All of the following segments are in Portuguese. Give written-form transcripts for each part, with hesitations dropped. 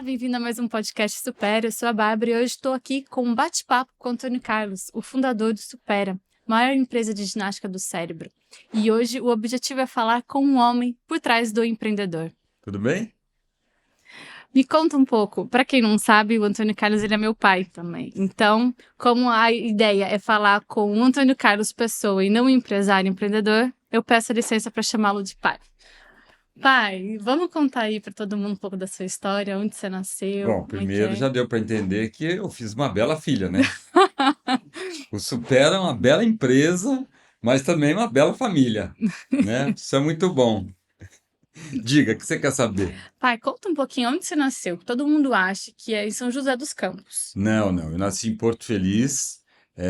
bem-vindo a mais um podcast Supera. Eu sou a Bárbara e hoje estou aqui com um bate-papo com o Antônio Carlos, o fundador do Supera, maior empresa de ginástica do cérebro. E hoje o objetivo é falar com um homem por trás do empreendedor. Tudo bem? Me conta um pouco, para quem não sabe, o Antônio Carlos ele é meu pai também. Então, como a ideia é falar com o Antônio Carlos pessoa e não empresário empreendedor, eu peço licença para chamá-lo de pai. Pai, vamos contar aí para todo mundo um pouco da sua história, onde você nasceu, Bom, como é que primeiro é? já deu para entender que eu fiz uma bela filha, né? O Supera é uma bela empresa, mas também uma bela família, né? Isso é muito bom. Diga, o que você quer saber? Pai, conta um pouquinho onde você nasceu, que todo mundo acha que é em São José dos Campos. Não, eu nasci em Porto Feliz,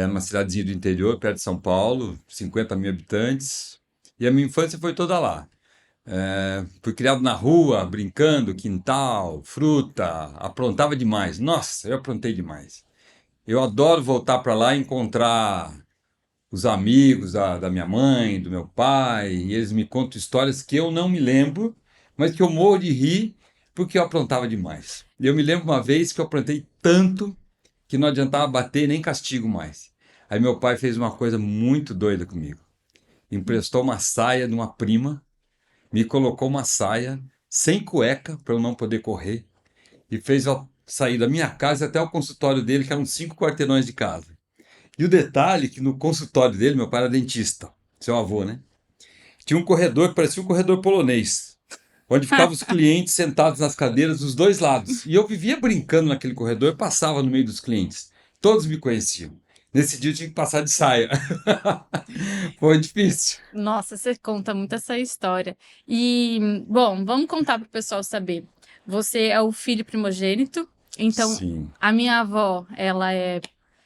uma cidadezinha do interior, perto de São Paulo, 50 mil habitantes, e a minha infância foi toda lá. Fui criado na rua, brincando, quintal, fruta, aprontava demais. Nossa, eu aprontei demais. Eu adoro voltar para lá e encontrar os amigos da minha mãe, do meu pai, e eles me contam histórias que eu não me lembro, mas que eu morro de rir porque eu aprontava demais. Eu me lembro uma vez que eu aprontei tanto que não adiantava bater nem castigo mais. Aí meu pai fez uma coisa muito doida comigo. Emprestou uma saia de uma prima, me colocou uma saia sem cueca para eu não poder correr e fez eu sair da minha casa até o consultório dele, que eram 5 quarteirões de casa. E o detalhe é que no consultório dele, meu pai era dentista, seu avô, né? Tinha um corredor que parecia um corredor polonês, onde ficavam os clientes sentados nas cadeiras dos dois lados. E eu vivia brincando naquele corredor e passava no meio dos clientes. Todos me conheciam. Nesse dia eu tinha que passar de saia. Foi difícil. Nossa, você conta muito essa história. E, bom, vamos contar para o pessoal saber. Você é o filho primogênito, então Sim, a minha avó, ela é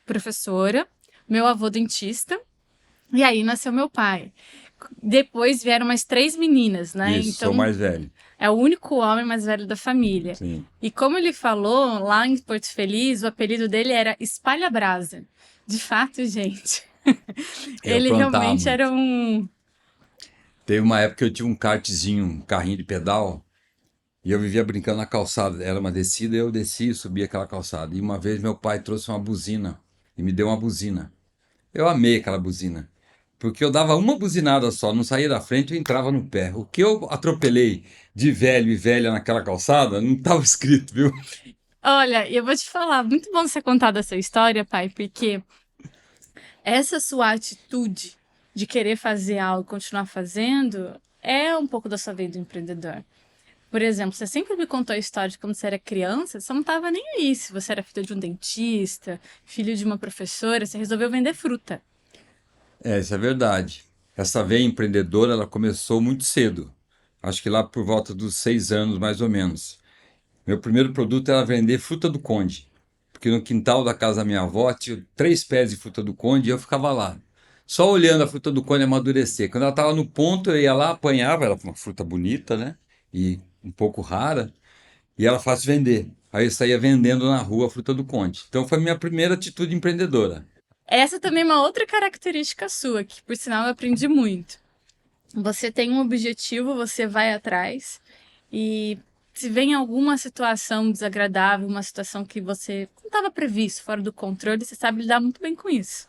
professora, meu avô dentista, e aí nasceu meu pai. Depois vieram mais 3 meninas, né? isso, sou Então mais velho. é o único homem mais velho da família. Sim, E como ele falou, lá em Porto Feliz, o apelido dele era Espalha Brasa. De fato, gente, eu ele aprontava realmente era muito. um... Teve uma época que eu tinha um kartzinho, um carrinho de pedal, e eu vivia brincando na calçada. Era uma descida, eu descia e subia aquela calçada. E uma vez meu pai trouxe uma buzina e me deu uma buzina. Eu amei aquela buzina, porque eu dava uma buzinada só, não saía da frente e entrava no pé. O que eu atropelei de velho e velha naquela calçada não estava escrito, viu? Olha, eu vou te falar, muito bom você contar dessa história, pai, porque essa sua atitude de querer fazer algo e continuar fazendo é um pouco da sua vida do empreendedor. Por exemplo, você sempre me contou a história de quando você era criança, você não estava nem aí. Se você era filho de um dentista, filho de uma professora, você resolveu vender fruta. Isso é verdade. Essa veia empreendedora, ela começou muito cedo. Acho que lá por volta dos 6 anos, mais ou menos. Meu primeiro produto era vender fruta do conde, porque no quintal da casa da minha avó tinha 3 pés de fruta do conde e eu ficava lá, só olhando a fruta do conde amadurecer. Quando ela estava no ponto, eu ia lá, apanhava, era uma fruta bonita, né? E um pouco rara, e era fácil vender. Aí eu saía vendendo na rua a fruta do conde. Então foi a minha primeira atitude empreendedora. Essa também é uma outra característica sua, que por sinal eu aprendi muito. Você tem um objetivo, você vai atrás e se vem alguma situação desagradável, uma situação que você não estava previsto, fora do controle, você sabe lidar muito bem com isso.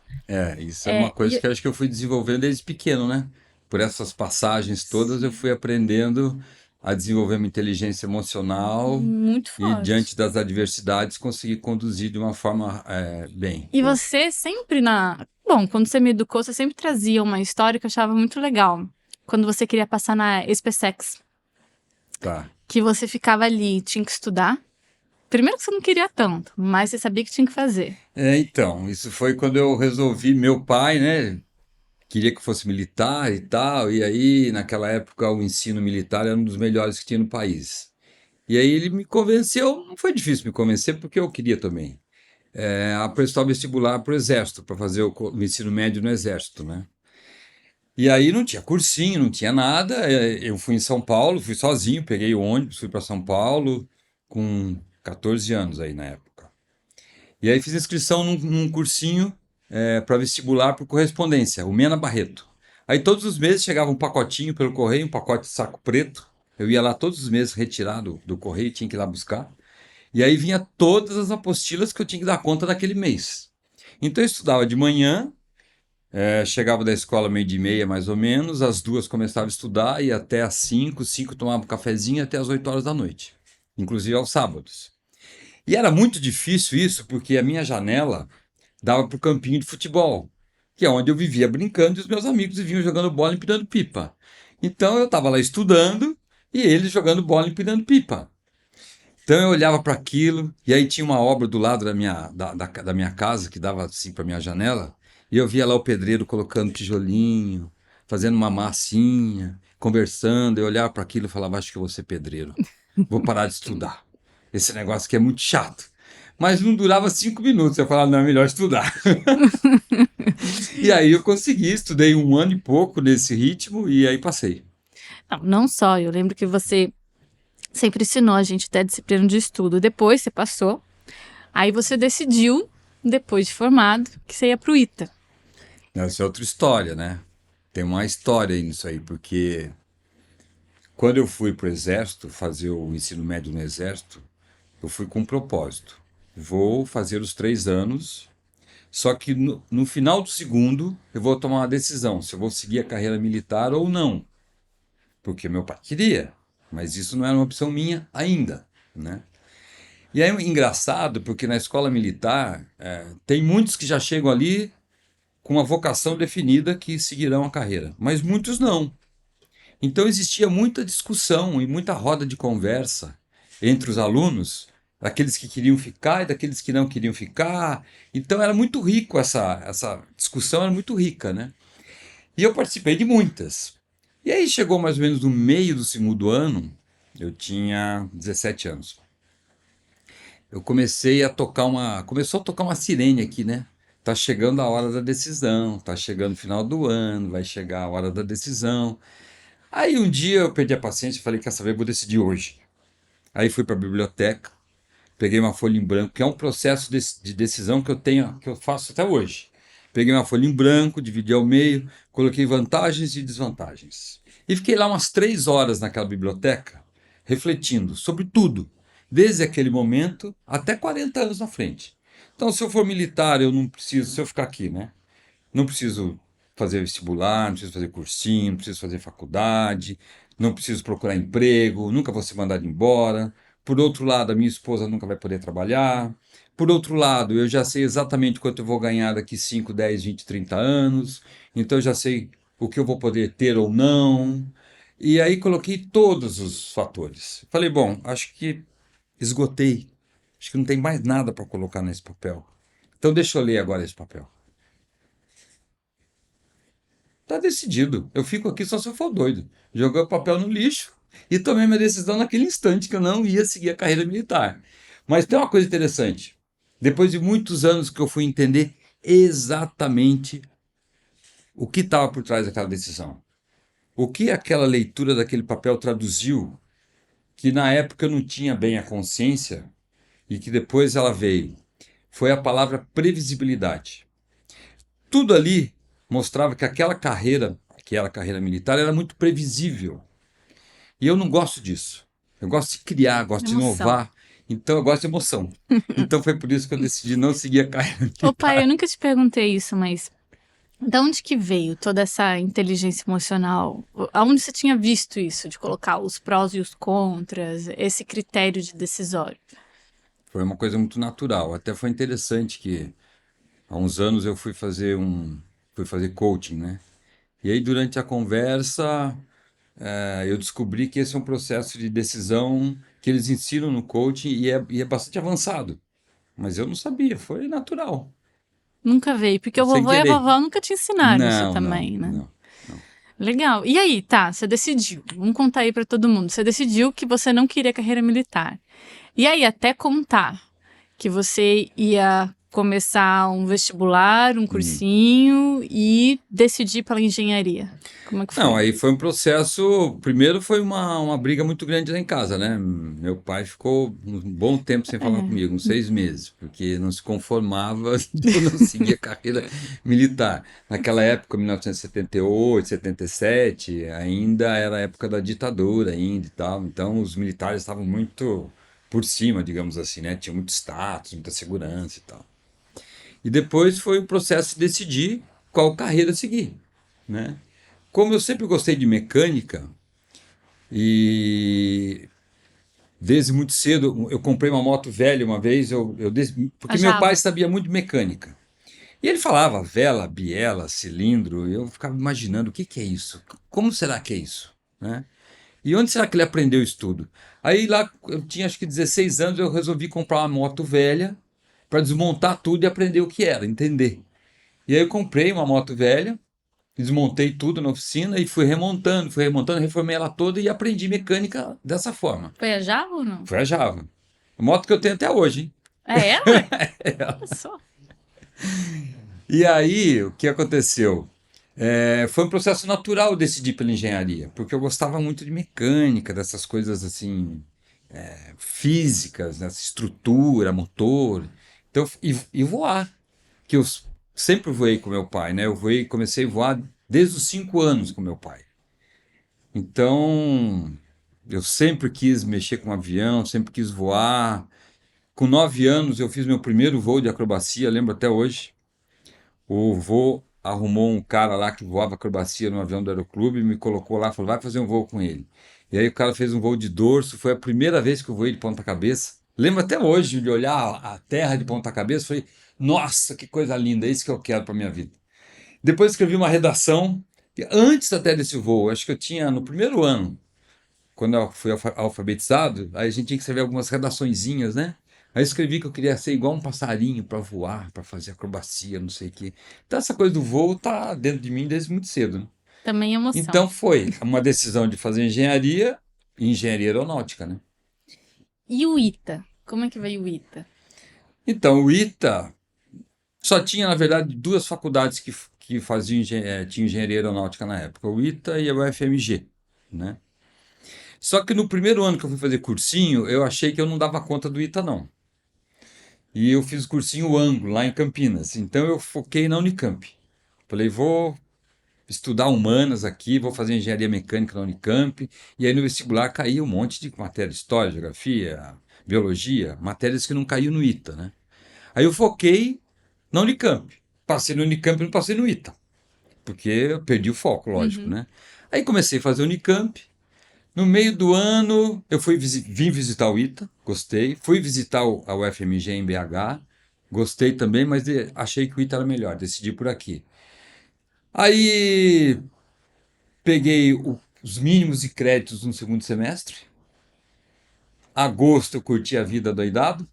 Isso é uma coisa E que eu acho que eu fui desenvolvendo desde pequeno, né? Por essas passagens todas eu fui aprendendo a desenvolver uma inteligência emocional muito e forte. diante das adversidades conseguir conduzir de uma forma bem. E você sempre na. Bom, quando você me educou, você sempre trazia uma história que eu achava muito legal. Quando você queria passar na SpaceX, Tá. que você ficava ali, tinha que estudar. Primeiro que você não queria tanto, mas você sabia que tinha que fazer. Então, isso foi quando eu resolvi, meu pai, né, queria que eu fosse militar e tal, e aí naquela época o ensino militar era um dos melhores que tinha no país. E aí ele me convenceu, não foi difícil me convencer porque eu queria também. A prestar o vestibular para o Exército, para fazer o ensino médio no Exército, né? E aí não tinha cursinho, não tinha nada. Eu fui em São Paulo, fui sozinho, peguei o ônibus, fui para São Paulo com 14 anos aí na época. E aí fiz inscrição num cursinho para vestibular por correspondência, o Mena Barreto. Aí todos os meses chegava um pacotinho pelo correio, um pacote de saco preto. Eu ia lá todos os meses retirar do correio, tinha que ir lá buscar. E aí vinha todas as apostilas que eu tinha que dar conta daquele mês. Então eu estudava de manhã, chegava da escola meio-dia e meia mais ou menos, às 2 começava a estudar e até às 5 tomava um cafezinho até às 8 horas da noite, inclusive aos sábados. E era muito difícil isso porque a minha janela dava para o campinho de futebol, que é onde eu vivia brincando e os meus amigos viviam jogando bola e empinando pipa. Então eu estava lá estudando e eles jogando bola e empinando pipa. Então eu olhava para aquilo, e aí tinha uma obra do lado da minha casa, que dava assim para minha janela, e eu via lá o pedreiro colocando tijolinho, fazendo uma massinha, conversando. Eu olhava para aquilo e falava: acho que eu vou ser pedreiro, vou parar de estudar. Esse negócio aqui é muito chato. Mas não durava 5 minutos, eu falava: não, é melhor estudar. E aí eu consegui, estudei 1 ano e pouco nesse ritmo, e aí passei. Não só, eu lembro que você sempre ensinou a gente até disciplina de estudo. Depois você passou, aí você decidiu, depois de formado, que você ia pro ITA. Essa é outra história, né? Tem uma história aí nisso aí, porque quando eu fui para o Exército, fazer o ensino médio no Exército, eu fui com um propósito. Vou fazer os 3 anos, só que no final do segundo eu vou tomar uma decisão se eu vou seguir a carreira militar ou não. Porque meu pai queria, mas isso não era uma opção minha ainda, né? E aí é engraçado, porque na escola militar tem muitos que já chegam ali com uma vocação definida que seguirão a carreira, mas muitos não. Então existia muita discussão e muita roda de conversa entre os alunos, daqueles que queriam ficar e daqueles que não queriam ficar. Então era muito rico essa discussão, era muito rica, né? E eu participei de muitas. E aí chegou mais ou menos no meio do segundo ano, eu tinha 17 anos. Eu começou a tocar uma sirene aqui, né? Tá chegando a hora da decisão, tá chegando o final do ano, vai chegar a hora da decisão. Aí um dia eu perdi a paciência e falei: quer saber, vou decidir hoje. Aí fui para a biblioteca, peguei uma folha em branco, que é um processo de decisão que eu tenho, que eu faço até hoje. Peguei uma folha em branco, dividi ao meio, coloquei vantagens e desvantagens. E fiquei lá umas 3 horas naquela biblioteca, refletindo sobre tudo, desde aquele momento até 40 anos na frente. Então, se eu for militar, eu não preciso, se eu ficar aqui, né? Não preciso fazer vestibular, não preciso fazer cursinho, não preciso fazer faculdade, não preciso procurar emprego, nunca vou ser mandado embora. Por outro lado, a minha esposa nunca vai poder trabalhar. Por outro lado, eu já sei exatamente quanto eu vou ganhar daqui 5, 10, 20, 30 anos. Então eu já sei o que eu vou poder ter ou não. E aí coloquei todos os fatores. Falei: bom, acho que esgotei. Acho que não tem mais nada para colocar nesse papel. Então deixa eu ler agora esse papel. Tá decidido. Eu fico aqui só se eu for doido. Joguei o papel no lixo e tomei minha decisão naquele instante que eu não ia seguir a carreira militar. Mas tem uma coisa interessante. Depois de muitos anos que eu fui entender exatamente o que estava por trás daquela decisão. O que aquela leitura daquele papel traduziu, que na época eu não tinha bem a consciência e que depois ela veio. Foi a palavra previsibilidade. Tudo ali mostrava que aquela carreira militar, era muito previsível. E eu não gosto disso. Eu gosto de criar, gosto de Emoção. inovar. Então eu gosto de emoção. Então foi por isso que eu decidi não seguir a carreira Ô pai, eu militar. nunca te perguntei isso, mas da onde que veio toda essa inteligência emocional? Aonde você tinha visto isso, de colocar os prós e os contras, esse critério de decisório? Foi uma coisa muito natural. Até foi interessante que há uns anos eu fui fazer coaching, né? E aí durante a conversa eu descobri que esse é um processo de decisão que eles ensinam no coaching e é bastante avançado. Mas eu não sabia, foi natural, Nunca veio, porque o sem vovô e a querer. vovó nunca te ensinaram isso Não, não, também, né? não, não. Legal. E aí, tá, você decidiu. Vamos contar aí pra todo mundo. Você decidiu que você não queria carreira militar. E aí, até contar que você ia começar um vestibular, um Hum. cursinho e decidir pela engenharia. Como é que Não, foi? aí foi um processo. Primeiro foi uma briga muito grande lá em casa, né? Meu pai ficou um bom tempo sem falar É. comigo, uns 6 meses, porque não se conformava de eu não seguir a carreira militar. Naquela época, 1978, 77, ainda era a época da ditadura ainda e tal. Então os militares estavam muito por cima, digamos assim, né? Tinha muito status, muita segurança e tal. E depois foi o processo de decidir qual carreira seguir, né? Como eu sempre gostei de mecânica e desde muito cedo eu comprei uma moto velha uma vez, A porque meu pai Java. sabia muito de mecânica. E ele falava vela, biela, cilindro, e eu ficava imaginando o que que é isso? Como será que é isso? Né? E onde será que ele aprendeu isso tudo? Aí lá, eu tinha acho que 16 anos, eu resolvi comprar uma moto velha para desmontar tudo e aprender o que era, entender. E aí eu comprei uma moto velha, desmontei tudo na oficina e fui remontando, reformei ela toda e aprendi mecânica dessa forma. Foi a Java ou não? Foi a Java. A moto que eu tenho até hoje, hein? É ela? Olha só. E aí, o que aconteceu? Foi um processo natural decidir pela engenharia, porque eu gostava muito de mecânica, dessas coisas assim, físicas, nessa estrutura, motor. Então, e voar, que eu sempre voei com meu pai, né? Comecei a voar desde os 5 anos com meu pai. Então, eu sempre quis mexer com um avião, sempre quis voar. Com 9 anos, eu fiz meu primeiro voo de acrobacia, lembro até hoje. O vô arrumou um cara lá que voava acrobacia no avião do aeroclube, me colocou lá, falou, vai fazer um voo com ele. E aí o cara fez um voo de dorso, foi a primeira vez que eu voei de ponta cabeça. Lembro até hoje de olhar a terra de ponta cabeça, falei, nossa, que coisa linda, é isso que eu quero para minha vida. Depois escrevi uma redação, antes até desse voo, acho que eu tinha no primeiro ano, quando eu fui alfabetizado, aí a gente tinha que escrever algumas redaçõezinhas, né? Aí eu escrevi que eu queria ser igual um passarinho para voar, para fazer acrobacia, não sei o quê. Então essa coisa do voo tá dentro de mim desde muito cedo, né? Também emoção. Então foi uma decisão de fazer engenharia e engenharia aeronáutica, né? E o ITA? Como é que veio o ITA? Então o ITA só tinha, na verdade, duas faculdades que faziam tinha engenharia aeronáutica na época, o ITA e a UFMG, né? Só que no primeiro ano que eu fui fazer cursinho, eu achei que eu não dava conta do ITA, não. E eu fiz o cursinho Anglo, lá em Campinas. Então eu foquei na Unicamp. Falei, vou estudar humanas aqui, vou fazer engenharia mecânica na Unicamp. E aí no vestibular caía um monte de matéria, história, geografia, biologia, matérias que não caíam no ITA, né? Aí eu foquei na Unicamp. Passei no Unicamp e não passei no ITA, porque eu perdi o foco, lógico, Uhum. né? Aí comecei a fazer Unicamp. No meio do ano, eu vim visitar o ITA, gostei. Fui visitar a UFMG em BH, gostei também, mas achei que o ITA era melhor, decidi por aqui. Aí peguei os mínimos de créditos no segundo semestre. Agosto eu curti a vida doidado.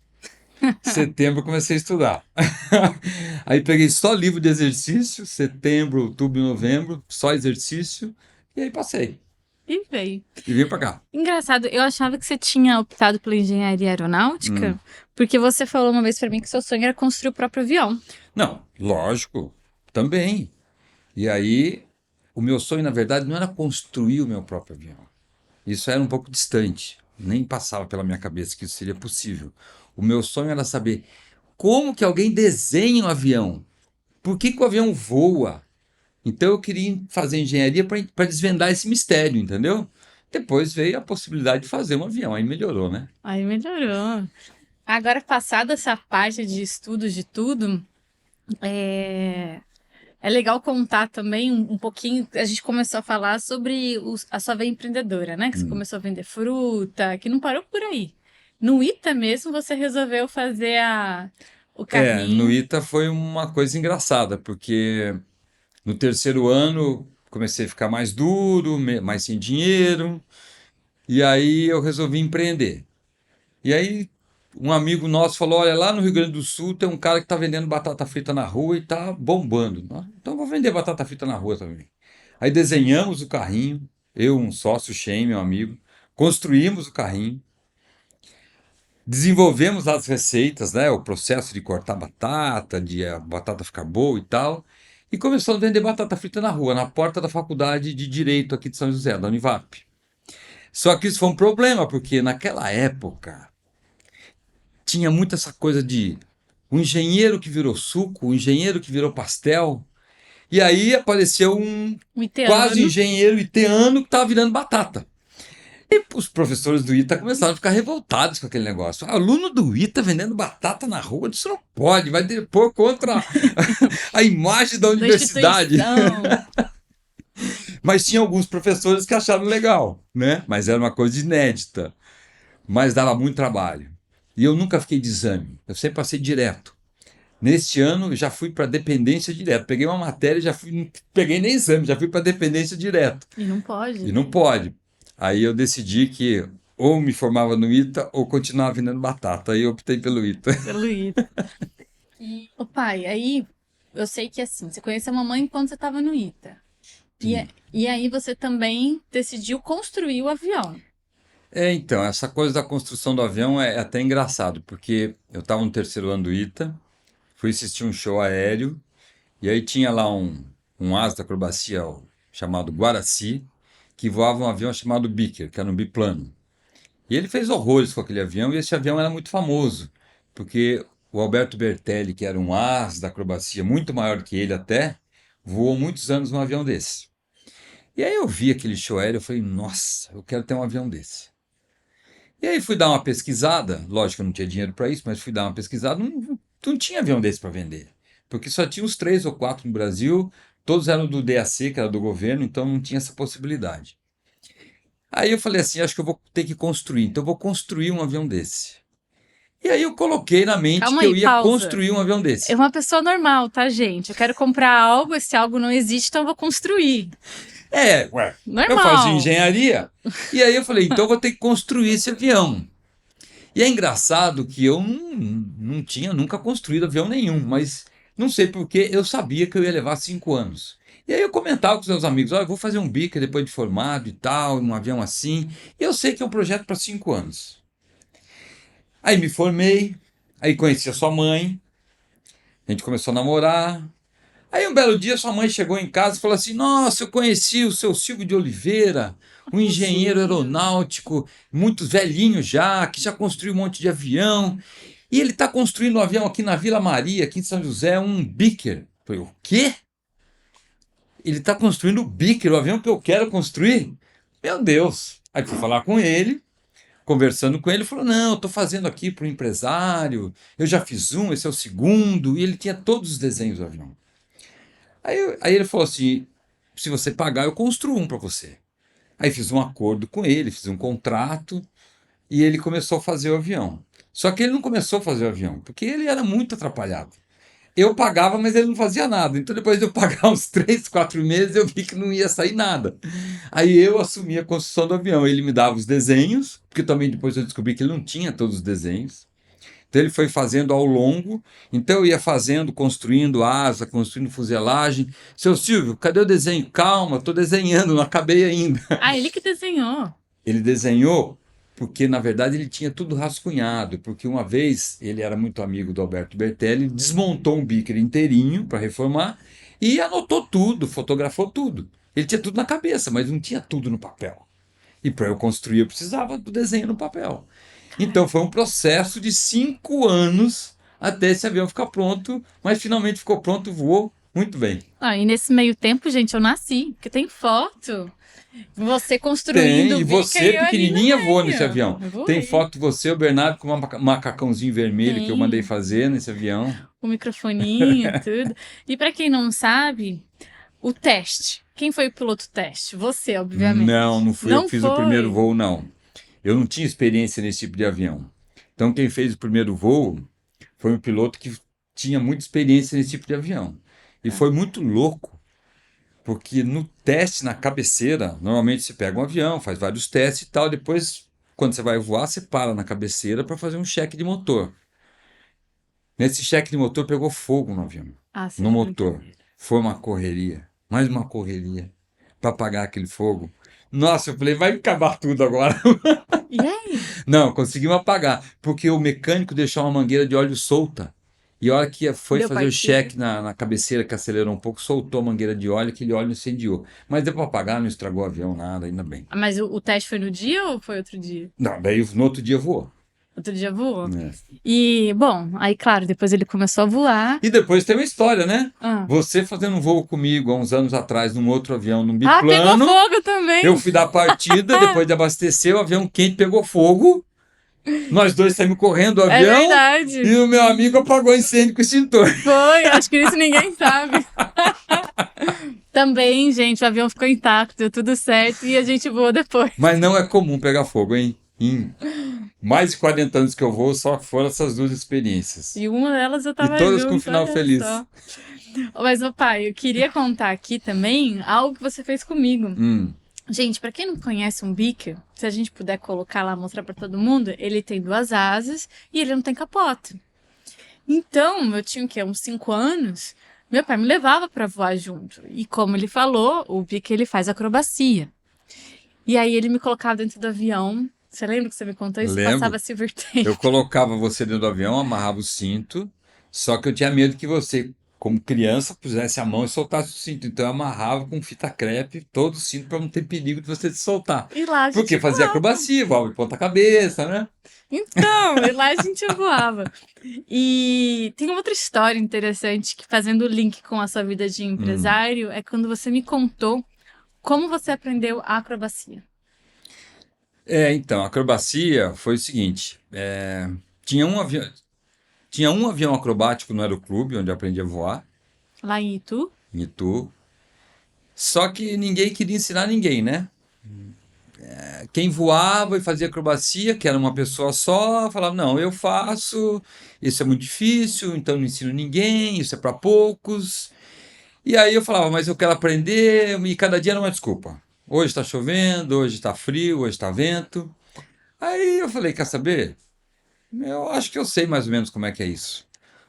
Setembro eu comecei a estudar. Aí peguei só livro de exercício, setembro, outubro e novembro, só exercício, e aí passei. E veio. E vim pra cá. Engraçado, eu achava que você tinha optado pela engenharia aeronáutica, porque você falou uma vez pra mim que seu sonho era construir o próprio avião. Não, lógico, também. E aí, o meu sonho, na verdade, não era construir o meu próprio avião. Isso era um pouco distante. Nem passava pela minha cabeça que isso seria possível. O meu sonho era saber como que alguém desenha um avião. Por que que o avião voa? Então eu queria fazer engenharia para desvendar esse mistério, entendeu? Depois veio a possibilidade de fazer um avião, aí melhorou, né? Aí melhorou. Agora, passada essa parte de estudos de tudo, é, é legal contar também um pouquinho. A gente começou a falar sobre a sua veia empreendedora, né? Que você Hum. começou a vender fruta, que não parou por aí. No ITA mesmo, você resolveu fazer o No carrinho. ITA foi uma coisa engraçada, porque no terceiro ano comecei a ficar mais duro, mais sem dinheiro, e aí eu resolvi empreender. E aí um amigo nosso falou: olha, lá no Rio Grande do Sul tem um cara que está vendendo batata frita na rua e está bombando. Então eu vou vender batata frita na rua também. Aí desenhamos o carrinho, eu, um sócio, Shen, meu amigo, construímos o carrinho, desenvolvemos as receitas, né, o processo de cortar batata, de a batata ficar boa e tal, e começamos a vender batata frita na rua, na porta da faculdade de Direito aqui de São José, da Univap. Só que isso foi um problema, porque naquela época tinha muito essa coisa de o engenheiro que virou suco, o engenheiro que virou pastel, e aí apareceu um O quase ITEANO. engenheiro iteano que estava virando batata. E os professores do ITA começaram a ficar revoltados com aquele negócio. Aluno do ITA vendendo batata na rua, isso não pode, vai depor contra a imagem da Da universidade. instituição. Mas tinha alguns professores que acharam legal, né? Mas era uma coisa inédita. Mas dava muito trabalho. E eu nunca fiquei de exame, eu sempre passei direto. Neste ano eu já fui para dependência direto. Peguei uma matéria e já fui, não peguei nem exame, já fui para dependência direto. E não pode, E né? não pode. Aí eu decidi que ou me formava no ITA ou continuava vendendo batata. Aí eu optei pelo ITA. Pelo ITA. E, ô pai, aí eu sei que assim, você conheceu a mamãe quando você estava no ITA. E aí você também decidiu construir o avião. Então, essa coisa da construção do avião é até engraçado, porque eu estava no terceiro ano do ITA, fui assistir um show aéreo, e aí tinha lá um asa da acrobacia chamado Guaraci, que voava um avião chamado Bicker, que era um biplano. E ele fez horrores com aquele avião, e esse avião era muito famoso, porque o Alberto Bertelli, que era um asa da acrobacia, muito maior que ele até, voou muitos anos num avião desse. E aí eu vi aquele show aéreo, eu falei, nossa, eu quero ter um avião desse. E aí fui dar uma pesquisada, lógico que eu não tinha dinheiro para isso, mas fui dar uma pesquisada, não tinha avião desse para vender, porque só tinha uns 3 ou 4 no Brasil, todos eram do DAC, que era do governo, então não tinha essa possibilidade. Aí eu falei assim, acho que eu vou ter que construir, então eu vou construir um avião desse. E aí eu coloquei na mente Calma que aí, eu ia pausa. construir um avião É desse. uma pessoa normal, tá, gente? Eu quero comprar algo, esse algo não existe, então eu vou construir. Ué, eu Normal. fazia engenharia, e aí eu falei, então eu vou ter que construir esse avião. E é engraçado que eu não tinha nunca construído avião nenhum, mas não sei porque eu sabia que eu ia levar 5 anos. E aí eu comentava com os meus amigos, eu vou fazer um bico depois de formado e tal, um avião assim. E eu sei que é um projeto para 5 anos. Aí me formei, aí conheci a sua mãe, a gente começou a namorar. Aí um belo dia sua mãe chegou em casa e falou assim, nossa, eu conheci o seu Silvio de Oliveira, um engenheiro aeronáutico, muito velhinho já, que já construiu um monte de avião. E ele está construindo um avião aqui na Vila Maria, aqui em São José, um Bicker. Eu falei, o quê? Ele está construindo o Bicker, o avião que eu quero construir? Meu Deus! Aí fui falar com ele, conversando com ele, ele falou, não, eu estou fazendo aqui para o empresário, eu já fiz um, esse é o segundo, e ele tinha todos os desenhos do avião. Aí ele falou assim, se você pagar, eu construo um para você. Aí fiz um acordo com ele, fiz um contrato, e ele começou a fazer o avião. Só que ele não começou a fazer o avião, porque ele era muito atrapalhado. Eu pagava, mas ele não fazia nada. Então, depois de eu pagar uns 3, 4 meses, eu vi que não ia sair nada. Aí eu assumi a construção do avião. Ele me dava os desenhos, porque também depois eu descobri que ele não tinha todos os desenhos. Então, ele foi fazendo ao longo. Então, eu ia fazendo, construindo asa, construindo fuselagem. Seu Silvio, cadê o desenho? Calma, estou desenhando, não acabei ainda. Ah, ele que desenhou. Ele desenhou porque, na verdade, ele tinha tudo rascunhado, porque uma vez ele era muito amigo do Alberto Bertelli, desmontou um Bicker inteirinho para reformar e anotou tudo, fotografou tudo. Ele tinha tudo na cabeça, mas não tinha tudo no papel. E para eu construir, eu precisava do desenho no papel. Então foi um processo de 5 anos até esse avião ficar pronto, mas finalmente ficou pronto, voou muito bem. Ah, e nesse meio tempo, gente, eu nasci, porque tem foto. Você construindo Tem, o e Bicker você e eu ali no pequenininha voa meio. nesse avião. Eu voei. Tem foto de você, o Bernardo, com um macacãozinho vermelho que eu Tem. mandei fazer nesse avião. O microfoninho, tudo. E pra quem não sabe, o teste. Quem foi o piloto teste? Você, obviamente. Não fui eu Não que fiz foi. o primeiro voo, não. Eu não tinha experiência nesse tipo de avião. Então, quem fez o primeiro voo foi um piloto que tinha muita experiência nesse tipo de avião. E foi muito louco, porque no teste, na cabeceira, normalmente você pega um avião, faz vários testes e tal, depois, quando você vai voar, você para na cabeceira para fazer um cheque de motor. Nesse cheque de motor pegou fogo no avião, Ah, no tá motor. brincadeira. Foi uma correria, mais uma correria, para apagar aquele fogo. Nossa, eu falei, vai acabar tudo agora. E aí? Não, conseguimos apagar, porque o mecânico deixou uma mangueira de óleo solta. E a hora que foi Deu fazer o partida. cheque na cabeceira, que acelerou um pouco, soltou a mangueira de óleo, aquele óleo incendiou. Mas deu para apagar, não estragou o avião, nada, ainda bem. Mas o teste foi no dia ou foi outro dia? Não, daí no outro dia voou. Outro dia voou. É. E, bom, aí, claro, depois ele começou a voar. E depois tem uma história, né? Ah, Você fazendo um voo comigo há uns anos atrás, num outro avião, num ah, pegou biplano. fogo também. Eu fui dar partida, depois de abastecer, o avião quente pegou fogo. Nós dois saímos correndo do É avião verdade. e o meu amigo apagou o incêndio com extintor. Foi, acho que isso ninguém sabe. Também, gente, o avião ficou intacto, deu tudo certo e a gente voou depois. Mas não é comum pegar fogo, hein? Em mais de 40 anos que eu vou, só foram essas duas experiências. E uma delas eu E tava todas com junto, final olha feliz. só. Mas, ô pai, eu queria contar aqui também algo que você fez comigo. Gente, pra quem não conhece um Beaker, se a gente puder colocar lá, mostrar pra todo mundo, ele tem 2 asas e ele não tem capota. Então, eu tinha o quê? Uns 5 anos. Meu pai me levava pra voar junto. E como ele falou, o Beaker ele faz acrobacia. E aí ele me colocava dentro do avião. Você lembra que você me contou isso? Lembro. Passava silver tape. Eu colocava você dentro do avião, amarrava o cinto, só que eu tinha medo que você, como criança, pusesse a mão e soltasse o cinto. Então eu amarrava com fita crepe todo o cinto para não ter perigo de você se soltar. E lá a gente Porque fazia voava. acrobacia, voava de ponta cabeça, né? Então, e lá a gente voava. E tem outra história interessante que, fazendo o link com a sua vida de empresário, é quando você me contou como você aprendeu a acrobacia. Então, a acrobacia foi o seguinte: tinha um avião acrobático no aeroclube, onde eu aprendi a voar, Lá em Itu. em Itu. Só que ninguém queria ensinar ninguém, né? Quem voava e fazia acrobacia, que era uma pessoa só, falava: não, eu faço, isso é muito difícil, então não ensino ninguém, isso é para poucos. E aí eu falava: mas eu quero aprender, e cada dia era uma desculpa. Hoje está chovendo, hoje está frio, hoje está vento. Aí eu falei: quer saber? Eu acho que eu sei mais ou menos como é que é isso.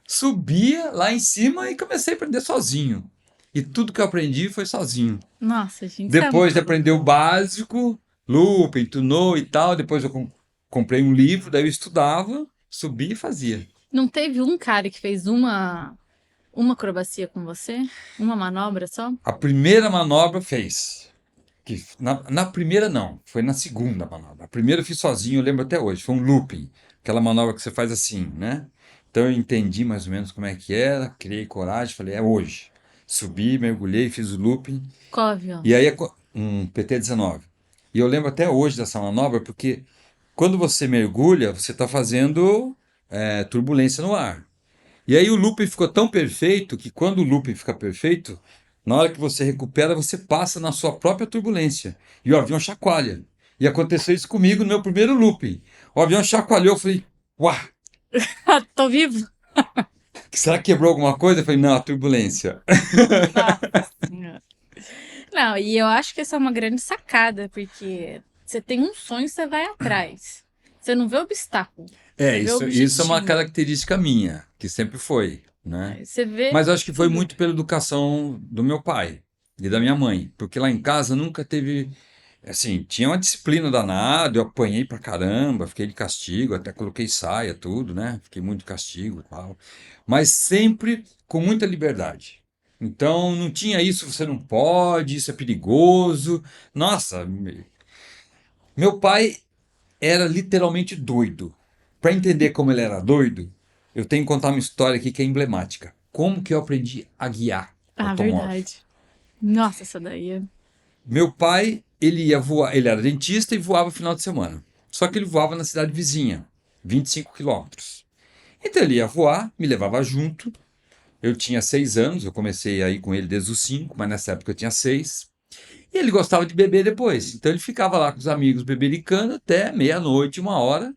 Subia lá em cima e comecei a aprender sozinho. E tudo que eu aprendi foi sozinho. Nossa, gente, isso é Depois de muito aprender o legal. básico, looping, tunou e tal, depois eu comprei um livro, daí eu estudava, subia e fazia. Não teve um cara que fez uma acrobacia com você? Uma manobra só? A primeira manobra fez. Na primeira não, foi na segunda manobra. A primeira eu fiz sozinho, eu lembro até hoje, foi um looping. Aquela manobra que você faz assim, né? Então eu entendi mais ou menos como é que era, criei coragem, falei: é hoje. Subi, mergulhei, fiz o looping. Qual avião? E aí um PT-19. E eu lembro até hoje dessa manobra porque quando você mergulha, você está fazendo turbulência no ar. E aí o looping ficou tão perfeito que quando o looping fica perfeito, na hora que você recupera, você passa na sua própria turbulência. E o avião chacoalha. E aconteceu isso comigo no meu primeiro looping. O avião chacoalhou, eu falei: uau, Tô vivo? será que quebrou alguma coisa? Eu falei: não, a turbulência. Nossa Senhora. Não, e eu acho que essa é uma grande sacada, porque você tem um sonho, você vai atrás. Você não vê obstáculo. Você vê Isso é uma objetivo. característica minha, que sempre foi, né? Você vê Mas eu acho que foi tudo. muito pela educação do meu pai e da minha mãe, porque lá em casa nunca teve, assim, tinha uma disciplina danada, eu apanhei pra caramba, fiquei de castigo, até coloquei saia, tudo, né? Fiquei muito de castigo e tal, mas sempre com muita liberdade. Então não tinha isso, você não pode, isso é perigoso. Nossa, meu pai era literalmente doido. Para entender como ele era doido, eu tenho que contar uma história aqui que é emblemática. Como que eu aprendi a guiar Ah, automóvel? verdade. Nossa, essa daí é... Meu pai, ele ia voar, ele era dentista e voava no final de semana. Só que ele voava na cidade vizinha, 25 quilômetros. Então ele ia voar, me levava junto. Eu tinha 6 anos, eu comecei a ir com ele desde os 5, mas nessa época eu tinha 6. E ele gostava de beber depois. Então ele ficava lá com os amigos bebericando até meia-noite, 1 hora.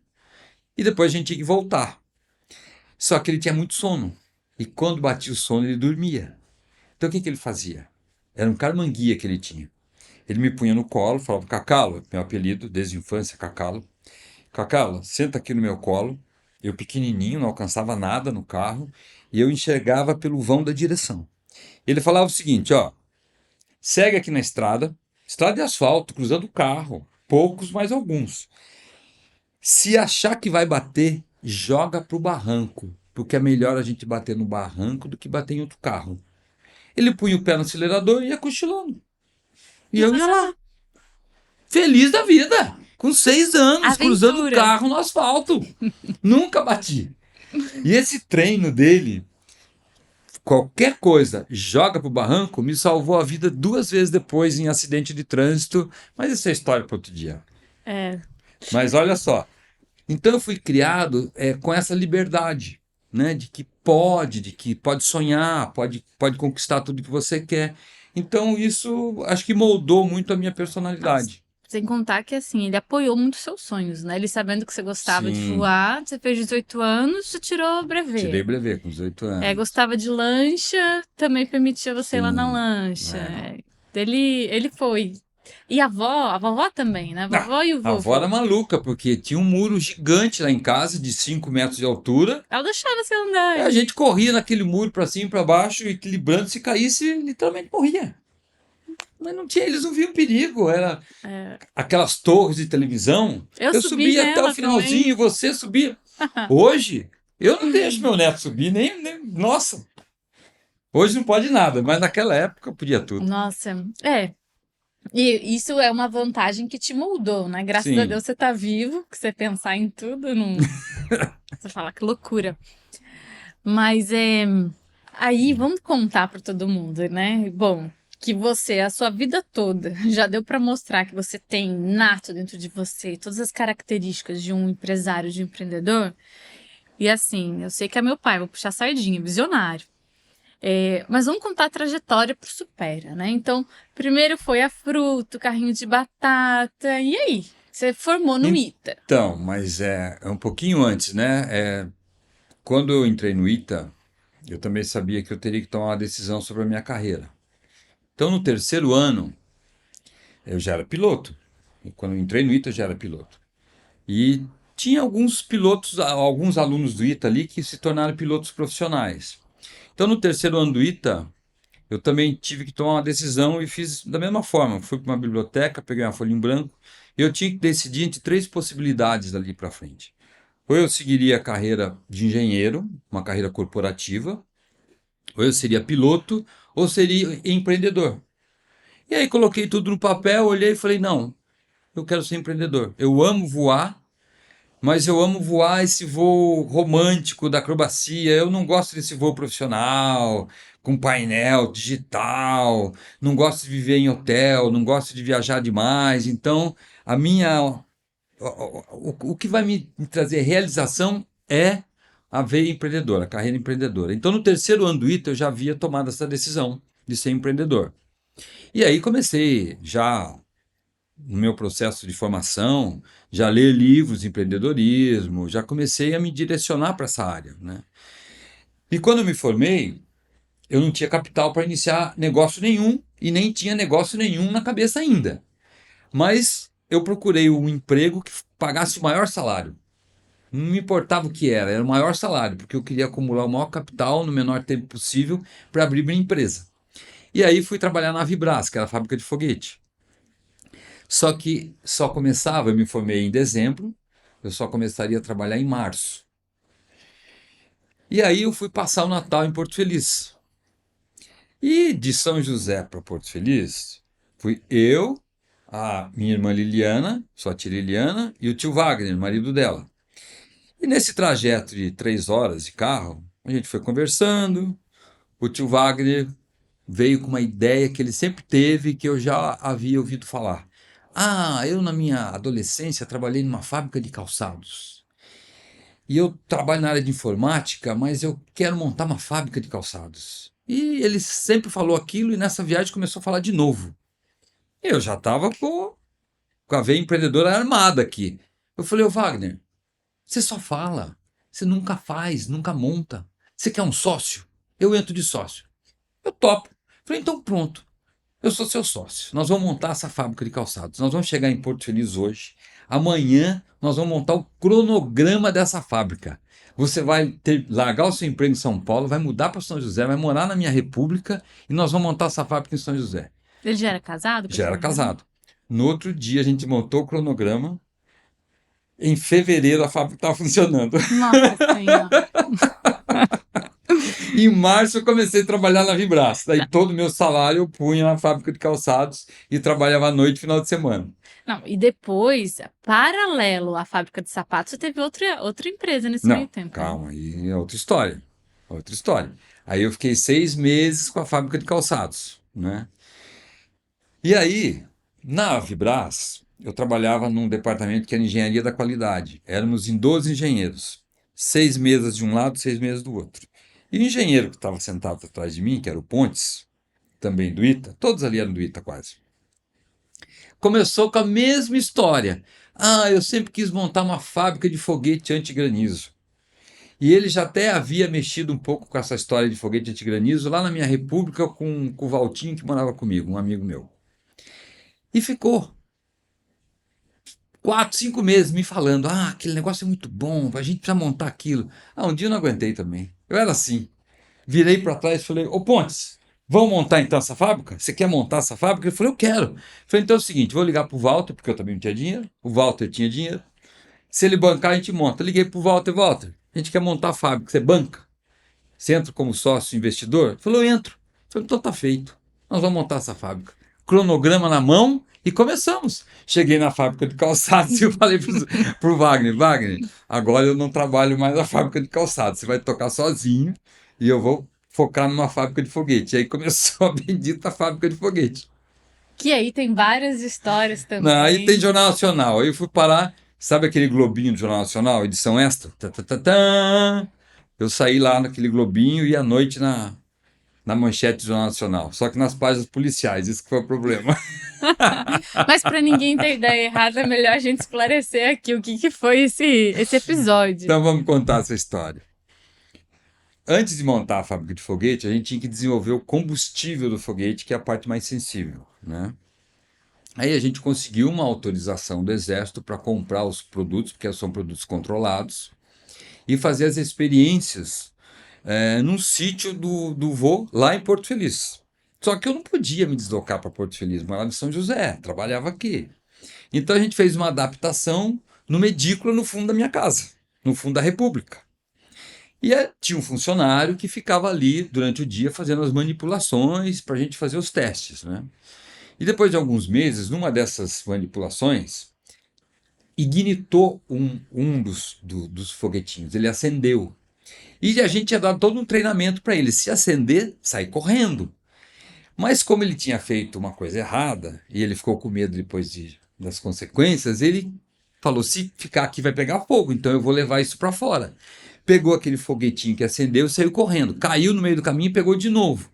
E depois a gente tinha que voltar. Só que ele tinha muito sono. E quando batia o sono, ele dormia. Então o que ele fazia? Era um carmanguia que ele tinha. Ele me punha no colo, falava: Cacalo, meu apelido desde a infância, Cacalo. Cacalo, senta aqui no meu colo. Eu pequenininho, não alcançava nada no carro. E eu enxergava pelo vão da direção. Ele falava o seguinte: ó, segue aqui na estrada, estrada de asfalto, cruzando o carro. Poucos, mas alguns. Se achar que vai bater, joga pro barranco, porque é melhor a gente bater no barranco do que bater em outro carro. Ele punha o pé no acelerador e ia cochilando. E E eu ia você lá, lá. feliz da vida. Com 6 anos, cruzando o Aventura. carro no asfalto. Nunca bati. E esse treino dele, qualquer coisa, joga pro barranco, me salvou a vida 2 vezes depois em acidente de trânsito. Mas isso é história para outro dia. É, Mas olha só. Então eu fui criado com essa liberdade, né? De que pode sonhar, pode conquistar tudo que você quer. Então isso acho que moldou muito a minha personalidade. sem contar que, assim, ele apoiou muito seus sonhos, né? Ele sabendo que você gostava de Sim, voar, você fez 18 anos, você tirou o tirei brevet. brevet com 18 anos. Gostava de lancha, também permitia você ir lá na Sim, lancha. é. Ele foi. E a vovó também, né? A Ah, vovó e o a avó era vovô. maluca, porque tinha um muro gigante lá em casa, de 5 metros de altura. Ela deixava você E a andar. gente corria naquele muro para cima e para baixo, equilibrando. Se caísse, literalmente morria. Mas não tinha, eles não viam perigo. Era É, aquelas torres de televisão. eu Eu subi subia até o nela finalzinho também. e você subia. Hoje, eu não deixo meu neto subir, nossa. Hoje não pode nada, mas naquela época podia tudo. Nossa, E isso é uma vantagem que te moldou, né? Graças a Sim, Deus você tá vivo, que você pensar em tudo, não. Você fala que loucura. Mas aí vamos contar para todo mundo, né? Bom, que você, a sua vida toda, já deu para mostrar que você tem nato dentro de você todas as características de um empresário, de um empreendedor. E assim, eu sei que é meu pai, vou puxar sardinha, visionário. Mas vamos contar a trajetória pro Supera, né? Então, primeiro foi a fruta, o carrinho de batata. E aí? Você formou no ITA. então, mas é um pouquinho antes, né? Quando eu entrei no ITA, eu também sabia que eu teria que tomar uma decisão sobre a minha carreira. Então, no terceiro ano, eu já era piloto. E quando eu entrei no ITA, eu já era piloto. E tinha alguns pilotos, alguns alunos do ITA ali que se tornaram pilotos profissionais. Então, no terceiro ano do ITA, eu também tive que tomar uma decisão e fiz da mesma forma. Fui para uma biblioteca, peguei uma folha em branco e eu tinha que decidir entre 3 possibilidades dali para frente. Ou eu seguiria a carreira de engenheiro, uma carreira corporativa, ou eu seria piloto, ou seria empreendedor. E aí coloquei tudo no papel, olhei e falei, não, eu quero ser empreendedor. Eu amo voar, mas eu amo voar esse voo romântico da acrobacia. Eu não gosto desse voo profissional, com painel digital. Não gosto de viver em hotel, não gosto de viajar demais. Então, a minha, o que vai me trazer realização é a veia empreendedora, a carreira empreendedora. Então, no terceiro ano do ITA, eu já havia tomado essa decisão de ser empreendedor. E aí comecei já no meu processo de formação, já ler livros de empreendedorismo, já comecei a me direcionar para essa área, né? E quando eu me formei, eu não tinha capital para iniciar negócio nenhum e nem tinha negócio nenhum na cabeça ainda. Mas eu procurei um emprego que pagasse o maior salário. Não me importava o que era o maior salário, porque eu queria acumular o maior capital no menor tempo possível para abrir minha empresa. E aí fui trabalhar na Vibras, que era a fábrica de foguete. Só que só começava, eu me formei em dezembro, eu só começaria a trabalhar em março. E aí eu fui passar o Natal em Porto Feliz. E de São José para Porto Feliz, fui eu, a minha irmã Liliana, sua tia Liliana, e o tio Wagner, marido dela. E nesse trajeto de 3 horas de carro, a gente foi conversando, o tio Wagner veio com uma ideia que ele sempre teve, que eu já havia ouvido falar. Ah, eu na minha adolescência trabalhei numa fábrica de calçados. E eu trabalho na área de informática, mas eu quero montar uma fábrica de calçados. E ele sempre falou aquilo e nessa viagem começou a falar de novo. Eu já estava com a veia empreendedora armada aqui. Eu falei, ô Wagner, você só fala, você nunca faz, nunca monta. Você quer um sócio? Eu entro de sócio. Eu topo. Falei, então pronto. Eu sou seu sócio. Nós vamos montar essa fábrica de calçados. Nós vamos chegar em Porto Feliz hoje. Amanhã nós vamos montar o cronograma dessa fábrica. Você vai largar o seu emprego em São Paulo, vai mudar para São José, vai morar na minha república e nós vamos montar essa fábrica em São José. Ele já era casado com Já essa era mulher? casado. No outro dia a gente montou o cronograma. Em fevereiro a fábrica estava funcionando. Nossa Senhora. Em março eu comecei a trabalhar na Vibras. Daí todo o meu salário eu punha na fábrica de calçados e trabalhava à noite, final de semana. Não, e depois, paralelo à fábrica de sapatos, você teve outra empresa nesse meio Não, tempo, né? calma, aí é outra história. Outra história. Aí eu fiquei 6 meses com a fábrica de calçados, né? E aí, na Vibraz, eu trabalhava num departamento que era engenharia da qualidade. Éramos em 12 engenheiros. 6 mesas de um lado, 6 mesas do outro. E o engenheiro que estava sentado atrás de mim, que era o Pontes, também do ITA, todos ali eram do ITA quase. Começou com a mesma história. Ah, eu sempre quis montar uma fábrica de foguete antigranizo. E ele já até havia mexido um pouco com essa história de foguete antigranizo lá na minha república com o Valtinho, que morava comigo, um amigo meu. E ficou 4, 5 meses me falando: ah, aquele negócio é muito bom, a gente precisa montar aquilo. Ah, um dia eu não aguentei também. Eu era assim. Virei para trás e falei: ô Pontes, vamos montar então essa fábrica? Você quer montar essa fábrica? Ele falou: eu quero. Eu falei: então é o seguinte, vou ligar pro Walter, porque eu também não tinha dinheiro. O Walter tinha dinheiro. Se ele bancar, a gente monta. Eu liguei pro Walter: Walter, a gente quer montar a fábrica, você banca? Você entra como sócio investidor? Ele falou: eu entro. Eu falei: então tá feito. Nós vamos montar essa fábrica. Cronograma na mão e começamos. Cheguei na fábrica de calçados e eu falei pro Wagner: Wagner, agora eu não trabalho mais na fábrica de calçados. Você vai tocar sozinho e eu vou focar numa fábrica de foguete. E aí começou a bendita fábrica de foguete. Que aí tem várias histórias Não, aí tem também. Jornal Nacional. Aí eu fui parar, sabe aquele globinho do Jornal Nacional, edição extra? Tá, tá, tá, tá. Eu saí lá naquele globinho e à noite na manchete do Jornal Nacional. Só que nas páginas policiais, isso que foi o problema. Mas para ninguém ter ideia errada, é melhor a gente esclarecer aqui o que, que foi esse episódio. Então vamos contar essa história. Antes de montar a fábrica de foguete, a gente tinha que desenvolver o combustível do foguete, que é a parte mais sensível, né? Aí a gente conseguiu uma autorização do Exército para comprar os produtos, porque são produtos controlados, e fazer as experiências num sítio do vô lá em Porto Feliz. Só que eu não podia me deslocar para Porto Feliz, morava em São José, trabalhava aqui. Então a gente fez uma adaptação numa edícula no fundo da minha casa, no fundo da República. E tinha um funcionário que ficava ali durante o dia fazendo as manipulações para a gente fazer os testes, né? E depois de alguns meses, numa dessas manipulações, ignitou um dos foguetinhos, ele acendeu. E a gente tinha dado todo um treinamento para ele. Se acender, sai correndo. Mas como ele tinha feito uma coisa errada, e ele ficou com medo depois das consequências, ele falou: se ficar aqui vai pegar fogo, então eu vou levar isso para fora. Pegou aquele foguetinho que acendeu e saiu correndo. Caiu no meio do caminho e pegou de novo.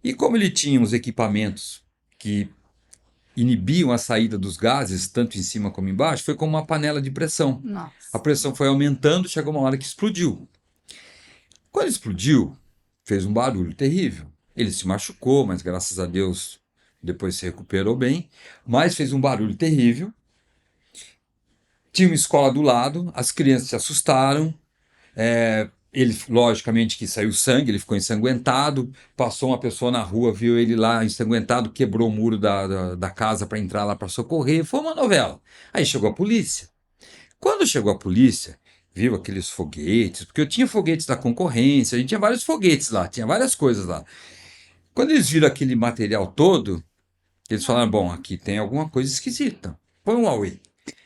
E como ele tinha os equipamentos que inibiam a saída dos gases, tanto em cima como embaixo, foi como uma panela de pressão. A Nossa. pressão foi aumentando, chegou uma hora que explodiu. Quando explodiu, fez um barulho terrível. Ele se machucou, mas graças a Deus depois se recuperou bem. Mas fez um barulho terrível. Tinha uma escola do lado, as crianças se assustaram. Ele, logicamente, que saiu sangue, ele ficou ensanguentado. Passou uma pessoa na rua, viu ele lá ensanguentado, quebrou o muro da casa para entrar lá para socorrer. Foi uma novela. Aí chegou a polícia. Quando chegou a polícia, viu aqueles foguetes, porque eu tinha foguetes da concorrência, a gente tinha vários foguetes lá, tinha várias coisas lá. Quando eles viram aquele material todo, eles falaram: bom, aqui tem alguma coisa esquisita. Põe um Huawei.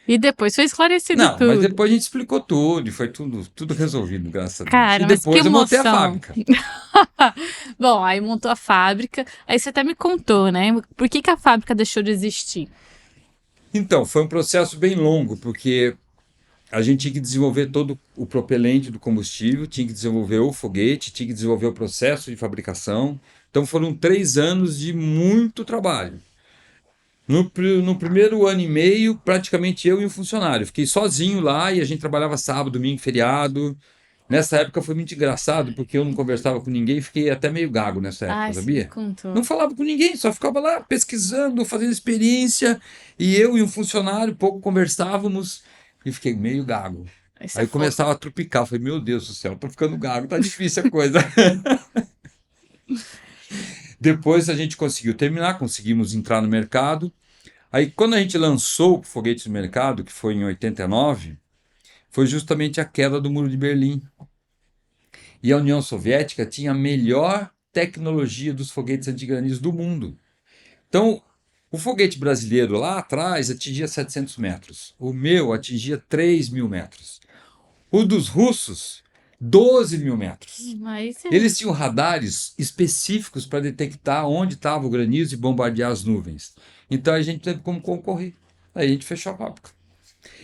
E depois foi esclarecido Não, mas tudo. depois a gente explicou tudo, e foi tudo resolvido, graças a Deus. E Cara, mas que depois eu montei a emoção. fábrica. Bom, aí montou a fábrica. Aí você até me contou, né? Por que a fábrica deixou de existir? Então, foi um processo bem longo, porque a gente tinha que desenvolver todo o propelente do combustível, tinha que desenvolver o foguete, tinha que desenvolver o processo de fabricação. Então foram 3 anos de muito trabalho. No primeiro ano e meio, praticamente eu e um funcionário. Fiquei sozinho lá e a gente trabalhava sábado, domingo, feriado. Nessa época foi muito engraçado, porque eu não conversava com ninguém e fiquei até meio gago nessa época, Ai, você me sabia? contou. Não falava com ninguém, só ficava lá pesquisando, fazendo experiência. E eu e um funcionário pouco conversávamos e fiquei meio gago. Isso Aí é eu fogo. começava a trupicar. Falei: meu Deus do céu, tô ficando gago, tá difícil a coisa. Depois a gente conseguiu terminar, conseguimos entrar no mercado. Aí, quando a gente lançou o foguete no mercado, que foi em 89, foi justamente a queda do Muro de Berlim. E a União Soviética tinha a melhor tecnologia dos foguetes antigranizo do mundo. Então, O foguete brasileiro lá atrás atingia 700 metros. O meu atingia 3.000 metros. O dos russos, 12.000 metros. Mas Eles tinham radares específicos para detectar onde estava o granizo e bombardear as nuvens. Então a gente teve como concorrer. Aí a gente fechou a fábrica.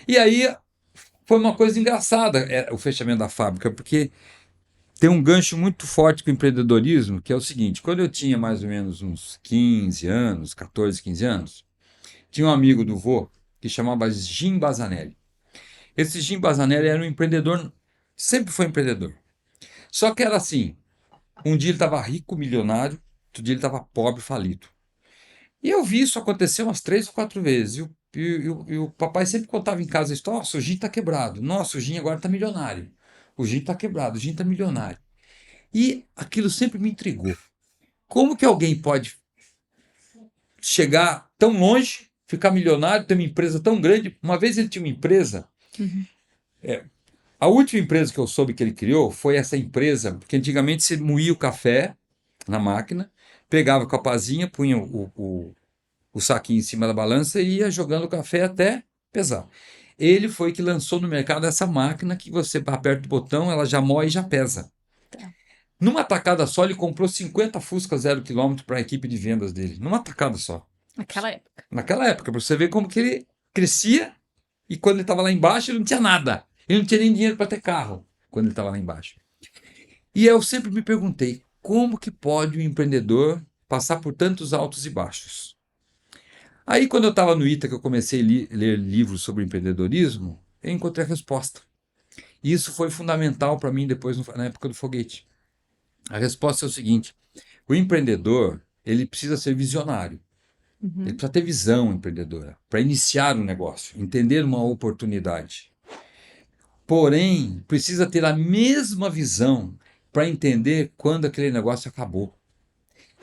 E aí foi uma coisa engraçada o fechamento da fábrica, porque tem um gancho muito forte com o empreendedorismo, que é o seguinte: quando eu tinha mais ou menos uns 15 anos, 14, 15 anos, tinha um amigo do vô que chamava Jim Bazanelli. Esse Jim Bazanelli era um empreendedor, sempre foi empreendedor. Só que era assim, um dia ele estava rico, milionário, outro dia ele estava pobre, falido. E eu vi isso acontecer umas 3 ou 4 vezes. E o papai sempre contava em casa a história: nossa, o Jim está quebrado. Nossa, o Jim agora está milionário. O Jim está quebrado, o Jim está milionário. E aquilo sempre me intrigou. Como que alguém pode chegar tão longe, ficar milionário, ter uma empresa tão grande? Uma vez ele tinha uma empresa. Uhum. A última empresa que eu soube que ele criou foi essa empresa, porque antigamente você moía o café na máquina, pegava com a pazinha, punha o saquinho em cima da balança e ia jogando o café até pesar. Ele foi que lançou no mercado essa máquina que você aperta o botão, ela já moe e já pesa. Tá. Numa tacada só, ele comprou 50 Fusca 0 km para a equipe de vendas dele. Numa tacada só. Naquela época. Naquela época, para você ver como que ele crescia e quando ele estava lá embaixo, ele não tinha nada. Ele não tinha nem dinheiro para ter carro quando ele estava lá embaixo. E eu sempre me perguntei, como que pode um empreendedor passar por tantos altos e baixos? Aí, quando eu estava no ITA, que eu comecei a ler livros sobre empreendedorismo, eu encontrei a resposta. E isso foi fundamental para mim depois, na época do foguete. A resposta é o seguinte: o empreendedor, ele precisa ser visionário. Ele Uhum. precisa ter visão empreendedora para iniciar um negócio, entender uma oportunidade. Porém, precisa ter a mesma visão para entender quando aquele negócio acabou.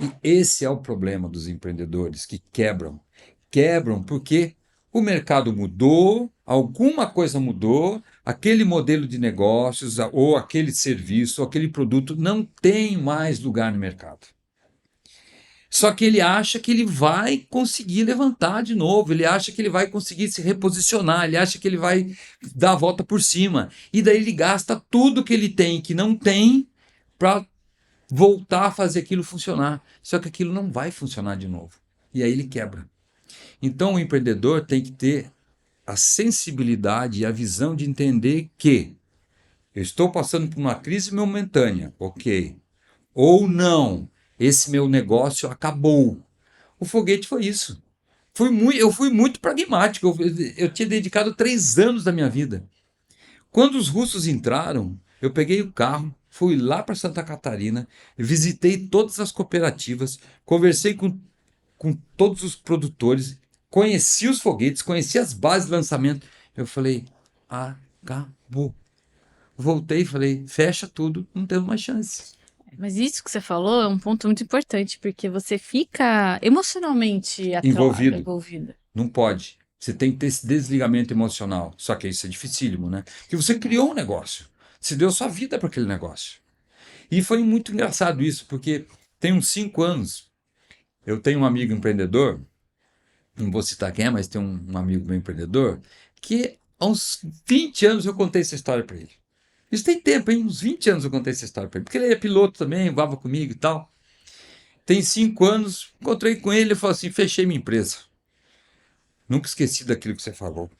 E esse é o problema dos empreendedores que quebram. Quebram porque o mercado mudou, alguma coisa mudou, aquele modelo de negócios, ou aquele serviço, ou aquele produto não tem mais lugar no mercado. Só que ele acha que ele vai conseguir levantar de novo, ele acha que ele vai conseguir se reposicionar, ele acha que ele vai dar a volta por cima. E daí ele gasta tudo que ele tem, que não tem, para voltar a fazer aquilo funcionar. Só que aquilo não vai funcionar de novo. E aí ele quebra. Então o empreendedor tem que ter a sensibilidade e a visão de entender que eu estou passando por uma crise momentânea, ok. Ou não, esse meu negócio acabou. O foguete foi isso. Eu fui muito pragmático. Eu tinha dedicado 3 anos da minha vida. Quando os russos entraram, eu peguei o carro, fui lá para Santa Catarina, visitei todas as cooperativas, conversei com todos os produtores, conheci os foguetes, conheci as bases de lançamento. Eu falei, acabou. Voltei e falei, fecha tudo, não temos mais chance. Mas isso que você falou é um ponto muito importante, porque você fica emocionalmente atrelado, Envolvido. envolvido. Não pode. Você tem que ter esse desligamento emocional. Só que isso é dificílimo, né? Porque você criou um negócio. Você deu sua vida para aquele negócio. E foi muito engraçado isso, porque tem uns 5 anos, eu tenho um amigo empreendedor, não vou citar quem é, mas tem um amigo meu empreendedor, que há uns 20 anos eu contei essa história para ele. Isso tem tempo, hein? Uns 20 anos eu contei essa história para ele. Porque ele é piloto também, voava comigo e tal. Tem 5 anos, encontrei com ele e falou assim: fechei minha empresa. Nunca esqueci daquilo que você falou.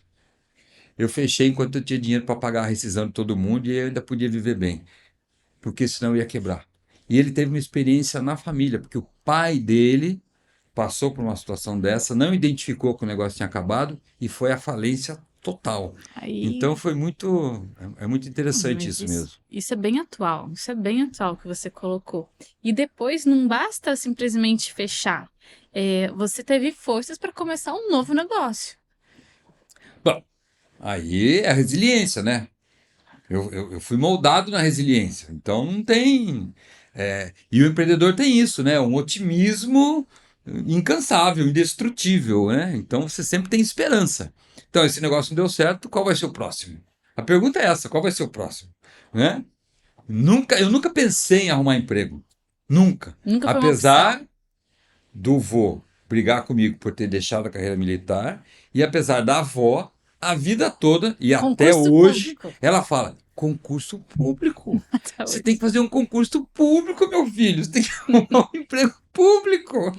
Eu fechei enquanto eu tinha dinheiro para pagar a rescisão de todo mundo e eu ainda podia viver bem, porque senão eu ia quebrar. E ele teve uma experiência na família, porque o pai dele passou por uma situação dessa, não identificou que o negócio tinha acabado e foi à falência total. Aí, Então foi é muito interessante mas isso mesmo. isso é bem atual, isso é bem atual que você colocou. E depois não basta simplesmente fechar. Você teve forças para começar um novo negócio. Bom, aí é a resiliência, né? Eu fui moldado na resiliência, então não tem. E o empreendedor tem isso, né? Um otimismo incansável, indestrutível, né? Então você sempre tem esperança. Então, esse negócio não deu certo, qual vai ser o próximo? A pergunta é essa: qual vai ser o próximo? Né? Eu nunca pensei em arrumar emprego. Nunca. Nunca foi uma opção. Apesar do vô brigar comigo por ter deixado a carreira militar. E apesar da avó, a vida toda e até Concurso hoje, público. ela fala: concurso público. Até Você tem hoje. que fazer um concurso público, meu filho. Você tem que arrumar um emprego público.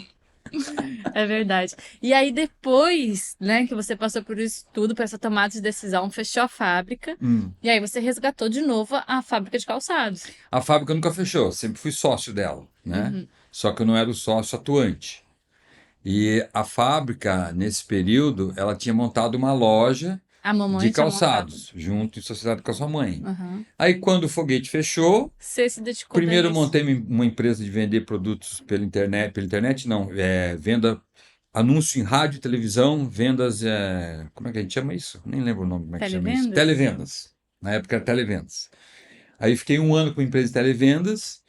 É verdade. E aí, depois, né, que você passou por isso tudo, por essa tomada de decisão, fechou a fábrica. E aí você resgatou de novo a fábrica de calçados. A fábrica nunca fechou, sempre fui sócio dela, né? Só que eu não era o sócio atuante. E a fábrica, nesse período, ela tinha montado uma loja A de mamãe tinha montado. calçados, junto em sociedade com a sua mãe. Aham. Aí, quando o foguete fechou, Você se dedicou daí primeiro a isso. montei uma empresa de vender produtos pela internet não, venda, anúncio em rádio, televisão, vendas, como é que a gente chama isso? Nem lembro o nome, como é que chama isso? Televendas? Televendas. Na época era televendas. Aí fiquei um ano com a empresa de televendas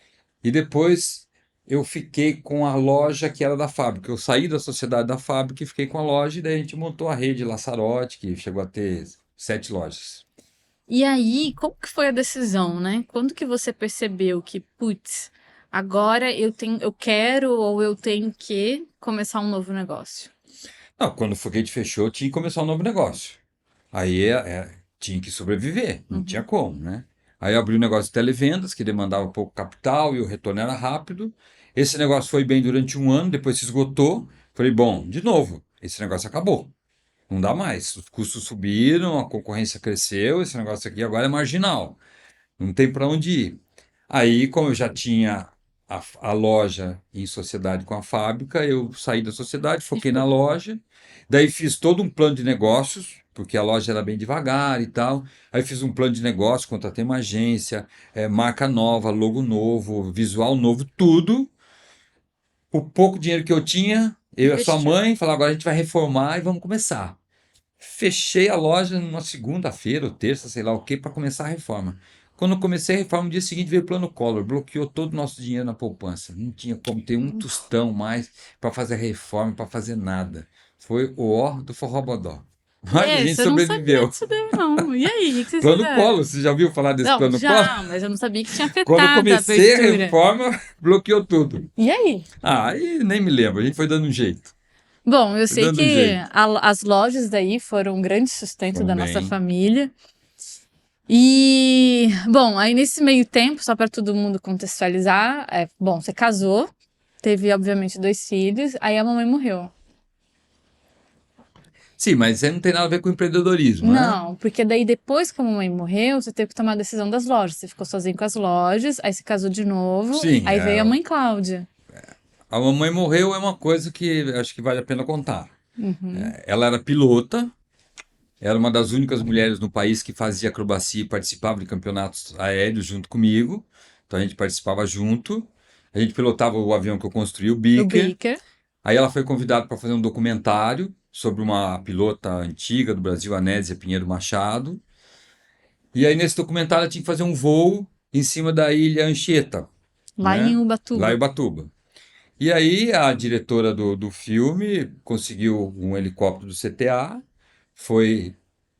e depois eu fiquei com a loja que era da fábrica. Eu saí da sociedade da fábrica e fiquei com a loja e daí a gente montou a rede Laçarote, que chegou a ter 7 lojas. E aí, como que foi a decisão, né? Quando que você percebeu que, putz, agora eu quero ou eu tenho que começar um novo negócio? Não, quando o foguete fechou, tinha que começar um novo negócio. Aí tinha que sobreviver, não tinha Uhum. como, né? Aí eu abri um negócio de televendas que demandava pouco capital e o retorno era rápido. Esse negócio foi bem durante um ano, depois se esgotou. Falei, bom, de novo, esse negócio acabou. Não dá mais. Os custos subiram, a concorrência cresceu, esse negócio aqui agora é marginal. Não tem para onde ir. Aí, como eu já tinha a loja em sociedade com a fábrica, eu saí da sociedade, E foquei na ficou. loja, daí fiz todo um plano de negócios, porque a loja era bem devagar e tal. Aí fiz um plano de negócio, contratei uma agência, marca nova, logo novo, visual novo, tudo. O pouco dinheiro que eu tinha, eu e a sua Investiu. mãe falaram, agora a gente vai reformar e vamos começar. Fechei a loja numa segunda-feira ou terça, sei lá o que, para começar a reforma. Quando eu comecei a reforma, no dia seguinte veio o plano Collor, bloqueou todo o nosso dinheiro na poupança. Não tinha como ter um tostão mais para fazer a reforma, para fazer nada. Foi o ó do forrobodó. Mas a gente Esse eu não sabia sobreviveu. disso daí, não. E aí, o que vocês Plano fizeram? Collor, você já ouviu falar desse Não, plano Collor? já, mas eu não sabia que tinha Quando eu afetado a comecei a abertura. reforma, bloqueou tudo. E aí? Ah, aí nem me lembro, a gente foi dando um jeito. Bom, eu Foi sei dando um que jeito. as lojas daí foram um grande sustento Foram da nossa bem. família. E, bom, aí nesse meio tempo, só para todo mundo contextualizar, bom, você casou, teve obviamente 2 filhos, aí a mamãe morreu. Sim, mas isso aí não tem nada a ver com empreendedorismo, né? Não, porque daí depois que a mamãe morreu, você teve que tomar a decisão das lojas. Você ficou sozinho com as lojas, aí se casou de novo, Sim, aí veio a mãe Cláudia. a mamãe morreu é uma coisa que acho que vale a pena contar. Uhum. Ela era pilota, era uma das únicas mulheres no país que fazia acrobacia e participava de campeonatos aéreos junto comigo. Então a gente participava junto. A gente pilotava o avião que eu construí, o O Beaker. Baker. Aí ela foi convidada para fazer um documentário sobre uma pilota antiga do Brasil, Anésia Pinheiro Machado. E aí nesse documentário ela tinha que fazer um voo em cima da ilha Anchieta, Lá em né? Lá em Ubatuba. Ubatuba. E aí a diretora do filme conseguiu um helicóptero do CTA, foi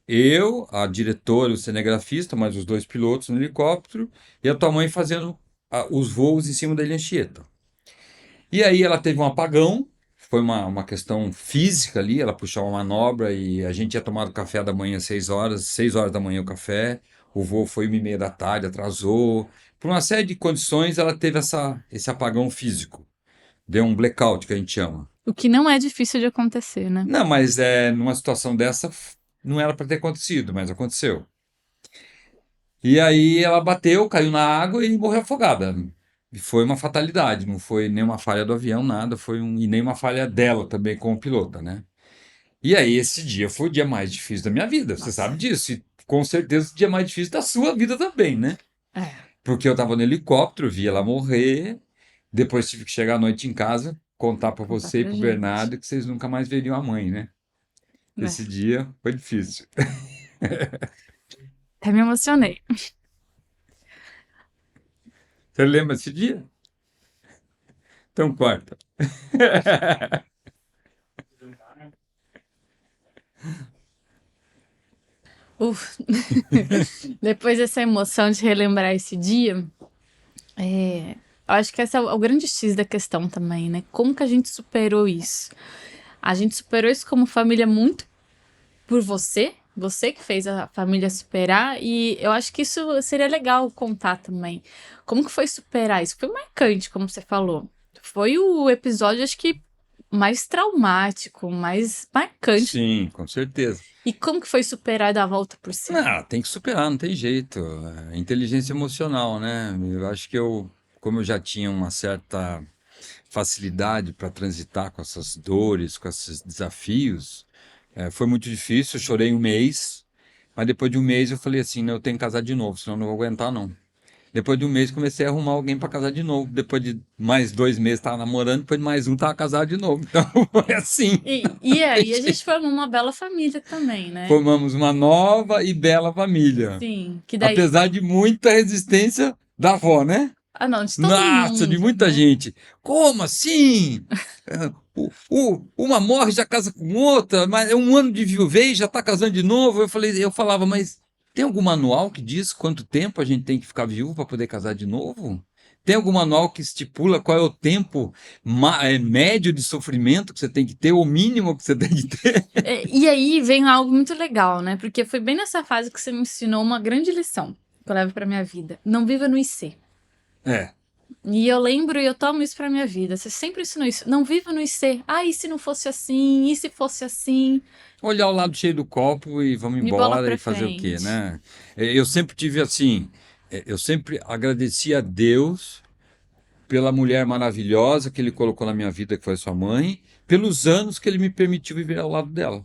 eu, a diretora, o cinegrafista, mais os 2 pilotos no helicóptero, e a tua mãe fazendo os voos em cima da Ilha Anchieta. E aí ela teve um apagão, foi uma questão física ali, ela puxou uma manobra e a gente tinha tomado café da manhã às 6 horas da manhã o café, o voo foi 1h30 da tarde, atrasou. Por uma série de condições ela teve esse apagão físico. Deu um blackout, que a gente chama. O que não é difícil de acontecer, né? Não, mas numa situação dessa não era para ter acontecido, mas aconteceu. E aí ela bateu, caiu na água e morreu afogada. E foi uma fatalidade, não foi nenhuma falha do avião, nada, e nem uma falha dela também como pilota, né? E aí esse dia foi o dia mais difícil da minha vida, você Nossa. sabe disso. E com certeza o dia mais difícil da sua vida também, né? É, Porque eu tava no helicóptero, vi ela morrer, depois tive que chegar à noite em casa, contar para contar você e pra pro gente. Bernardo que vocês nunca mais veriam a mãe, né? É, Esse dia foi difícil. até me emocionei. Você lembra desse dia? Então, quarta. Uf. Depois dessa emoção de relembrar esse dia, é, Eu acho que esse é o grande X da questão também, né? Como que a gente superou isso? A gente superou isso como família muito por você que fez a família superar, e eu acho que isso seria legal contar também. Como que foi superar isso? Foi marcante, como você falou. Foi o episódio, acho que, mais traumático, mais marcante. Sim, com certeza. E como que foi superar e dar a volta por cima? Não, tem que superar, não tem jeito. É inteligência emocional, né? Eu acho que como eu já tinha uma certa facilidade para transitar com essas dores, com esses desafios, foi muito difícil. Eu chorei um mês, mas depois de um mês eu falei assim: não, eu tenho que casar de novo, senão eu não vou aguentar, não. Depois de um mês comecei a arrumar alguém para casar de novo. Depois de mais 2 meses estava namorando, depois de mais um estava casado de novo. Então foi assim. E aí a gente formou uma bela família também, né? Formamos uma nova e bela família. Sim, que daí... Apesar de muita resistência da avó, né? Ah, não, de todo Nossa, de mundo, muita né? gente. Como assim? Uma morre, já casa com outra, mas é um ano de viuvez, já está casando de novo. Eu falava, mas tem algum manual que diz quanto tempo a gente tem que ficar viúvo para poder casar de novo? Tem algum manual que estipula qual é o tempo médio de sofrimento que você tem que ter, o mínimo que você tem que ter? E aí vem algo muito legal, né? Porque foi bem nessa fase que você me ensinou uma grande lição que eu levo pra minha vida. Não viva no IC. É, E eu lembro e eu tomo isso pra minha vida. Você sempre ensinou isso. Não viva no IC. Ah, e se não fosse assim? E se fosse assim? olhar o lado cheio do copo e vamos E bola embora pra e fazer o quê, frente. né? Eu sempre tive assim, eu sempre agradeci a Deus pela mulher maravilhosa que ele colocou na minha vida, que foi sua mãe, pelos anos que ele me permitiu viver ao lado dela.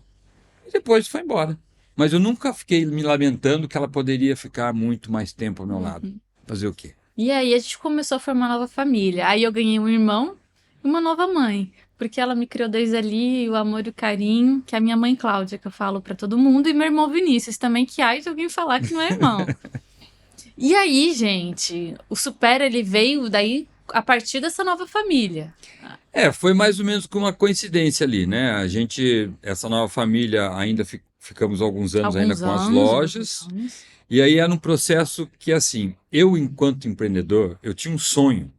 E depois foi embora. Mas eu nunca fiquei me lamentando que ela poderia ficar muito mais tempo ao meu lado. Uhum. Fazer o quê? E aí a gente começou a formar uma nova família. Aí eu ganhei um irmão e uma nova mãe. Porque ela me criou desde ali, o amor e o carinho, que é a minha mãe Cláudia, que eu falo pra todo mundo, e meu irmão Vinícius também, que ai de alguém falar que não é irmão. E aí, gente, o Supera, ele veio daí a partir dessa nova família. Foi mais ou menos com uma coincidência ali, né? Essa nova família, ainda ficamos alguns anos ainda Alguns com as anos, alguns lojas. anos. E aí era um processo que, assim, eu, enquanto empreendedor, eu tinha um sonho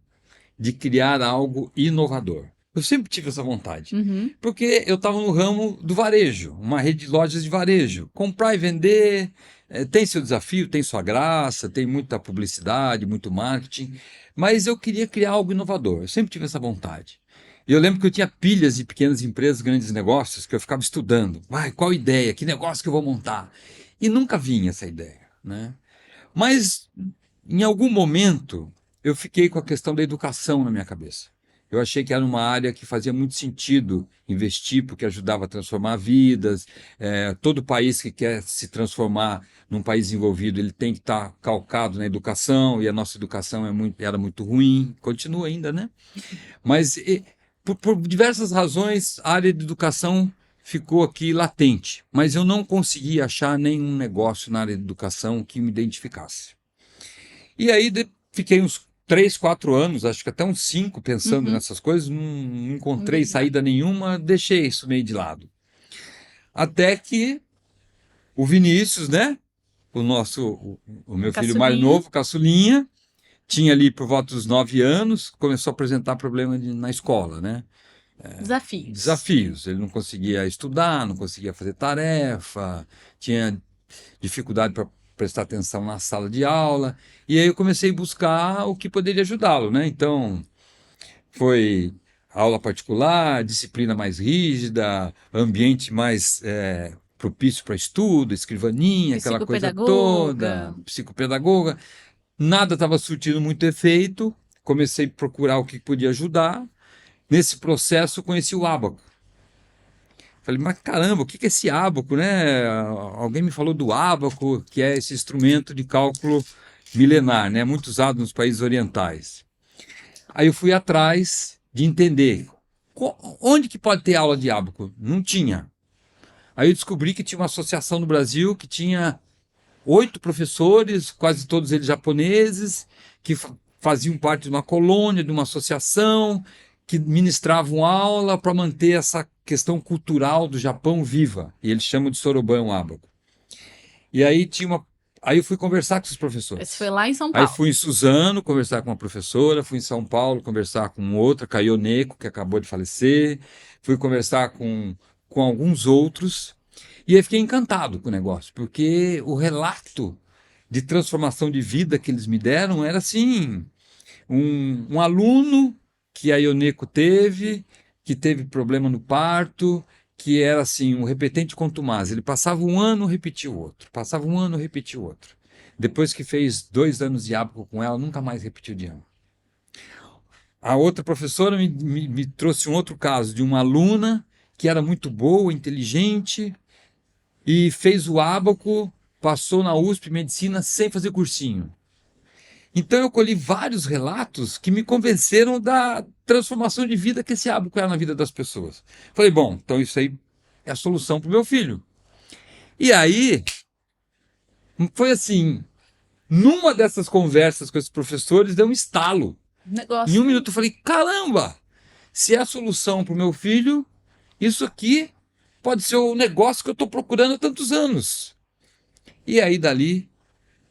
de criar algo inovador. Eu sempre tive essa vontade. Uhum. Porque eu estava no ramo do varejo, uma rede de lojas de varejo. Comprar e vender tem seu desafio, tem sua graça, tem muita publicidade, muito marketing. Mas eu queria criar algo inovador. Eu sempre tive essa vontade. E eu lembro que eu tinha pilhas de pequenas empresas, grandes negócios, que eu ficava estudando. Qual ideia? Que negócio que eu vou montar? E nunca vinha essa ideia, né? Mas, em algum momento, eu fiquei com a questão da educação na minha cabeça. Eu achei que era uma área que fazia muito sentido investir, porque ajudava a transformar vidas. Todo país que quer se transformar num país desenvolvido, ele tem que estar calcado na educação, e a nossa educação era muito ruim, continua ainda, né? Mas, por diversas razões, a área de educação ficou aqui latente, mas eu não consegui achar nenhum negócio na área de educação que me identificasse. E aí fiquei uns 3, 4 anos, acho que até uns 5, pensando Uhum. nessas coisas, não encontrei saída nenhuma, deixei isso meio de lado. Até que o Vinícius, né, o meu filho mais Caçulinha. novo, caçulinha, tinha ali por volta dos 9 anos, começou a apresentar problema na escola, né? Desafios. Desafios. Ele não conseguia estudar, não conseguia fazer tarefa, tinha dificuldade para prestar atenção na sala de aula. E aí eu comecei a buscar o que poderia ajudá-lo, né? Então, foi aula particular, disciplina mais rígida, ambiente mais propício para estudo, escrivaninha, aquela coisa toda, Psicopedagoga. psicopedagoga. Nada estava surtindo muito efeito. Comecei a procurar o que podia ajudar. Nesse processo, conheci o ábaco. Falei, mas caramba, o que é esse ábaco, né? Alguém me falou do ábaco, que é esse instrumento de cálculo milenar, né? Muito usado nos países orientais. Aí eu fui atrás de entender onde que pode ter aula de ábaco. Não tinha. Aí eu descobri que tinha uma associação no Brasil que tinha 8 professores, quase todos eles japoneses, que faziam parte de uma colônia, de uma associação, que ministravam aula para manter essa questão cultural do Japão viva. E eles chamam de Soroban o ábaco. E aí tinha Aí eu fui conversar com os Esse professores. foi lá em São Aí Paulo. fui em Suzano conversar com uma professora, fui em São Paulo conversar com outra, Caio Neco, que acabou de falecer, fui conversar com alguns outros, e aí fiquei encantado com o negócio, porque o relato de transformação de vida que eles me deram era assim, um aluno que a Ioneco teve, que teve problema no parto, que era assim, um repetente contumaz. Ele passava um ano, repetia o outro. Passava um ano, repetia o outro. Depois que fez 2 anos de ábaco com ela, nunca mais repetiu de ano. A outra professora me trouxe um outro caso de uma aluna que era muito boa, inteligente, e fez o ábaco, passou na USP Medicina sem fazer cursinho. Então eu colhi vários relatos que me convenceram da transformação de vida que esse ábaco era na vida das pessoas. Falei, bom, então isso aí é a solução para o meu filho. E aí, foi assim, numa dessas conversas com esses professores, deu um estalo. Em Negócio. 1 minuto eu falei, caramba, se é a solução para o meu filho, isso aqui pode ser o negócio que eu estou procurando há tantos anos. E aí dali,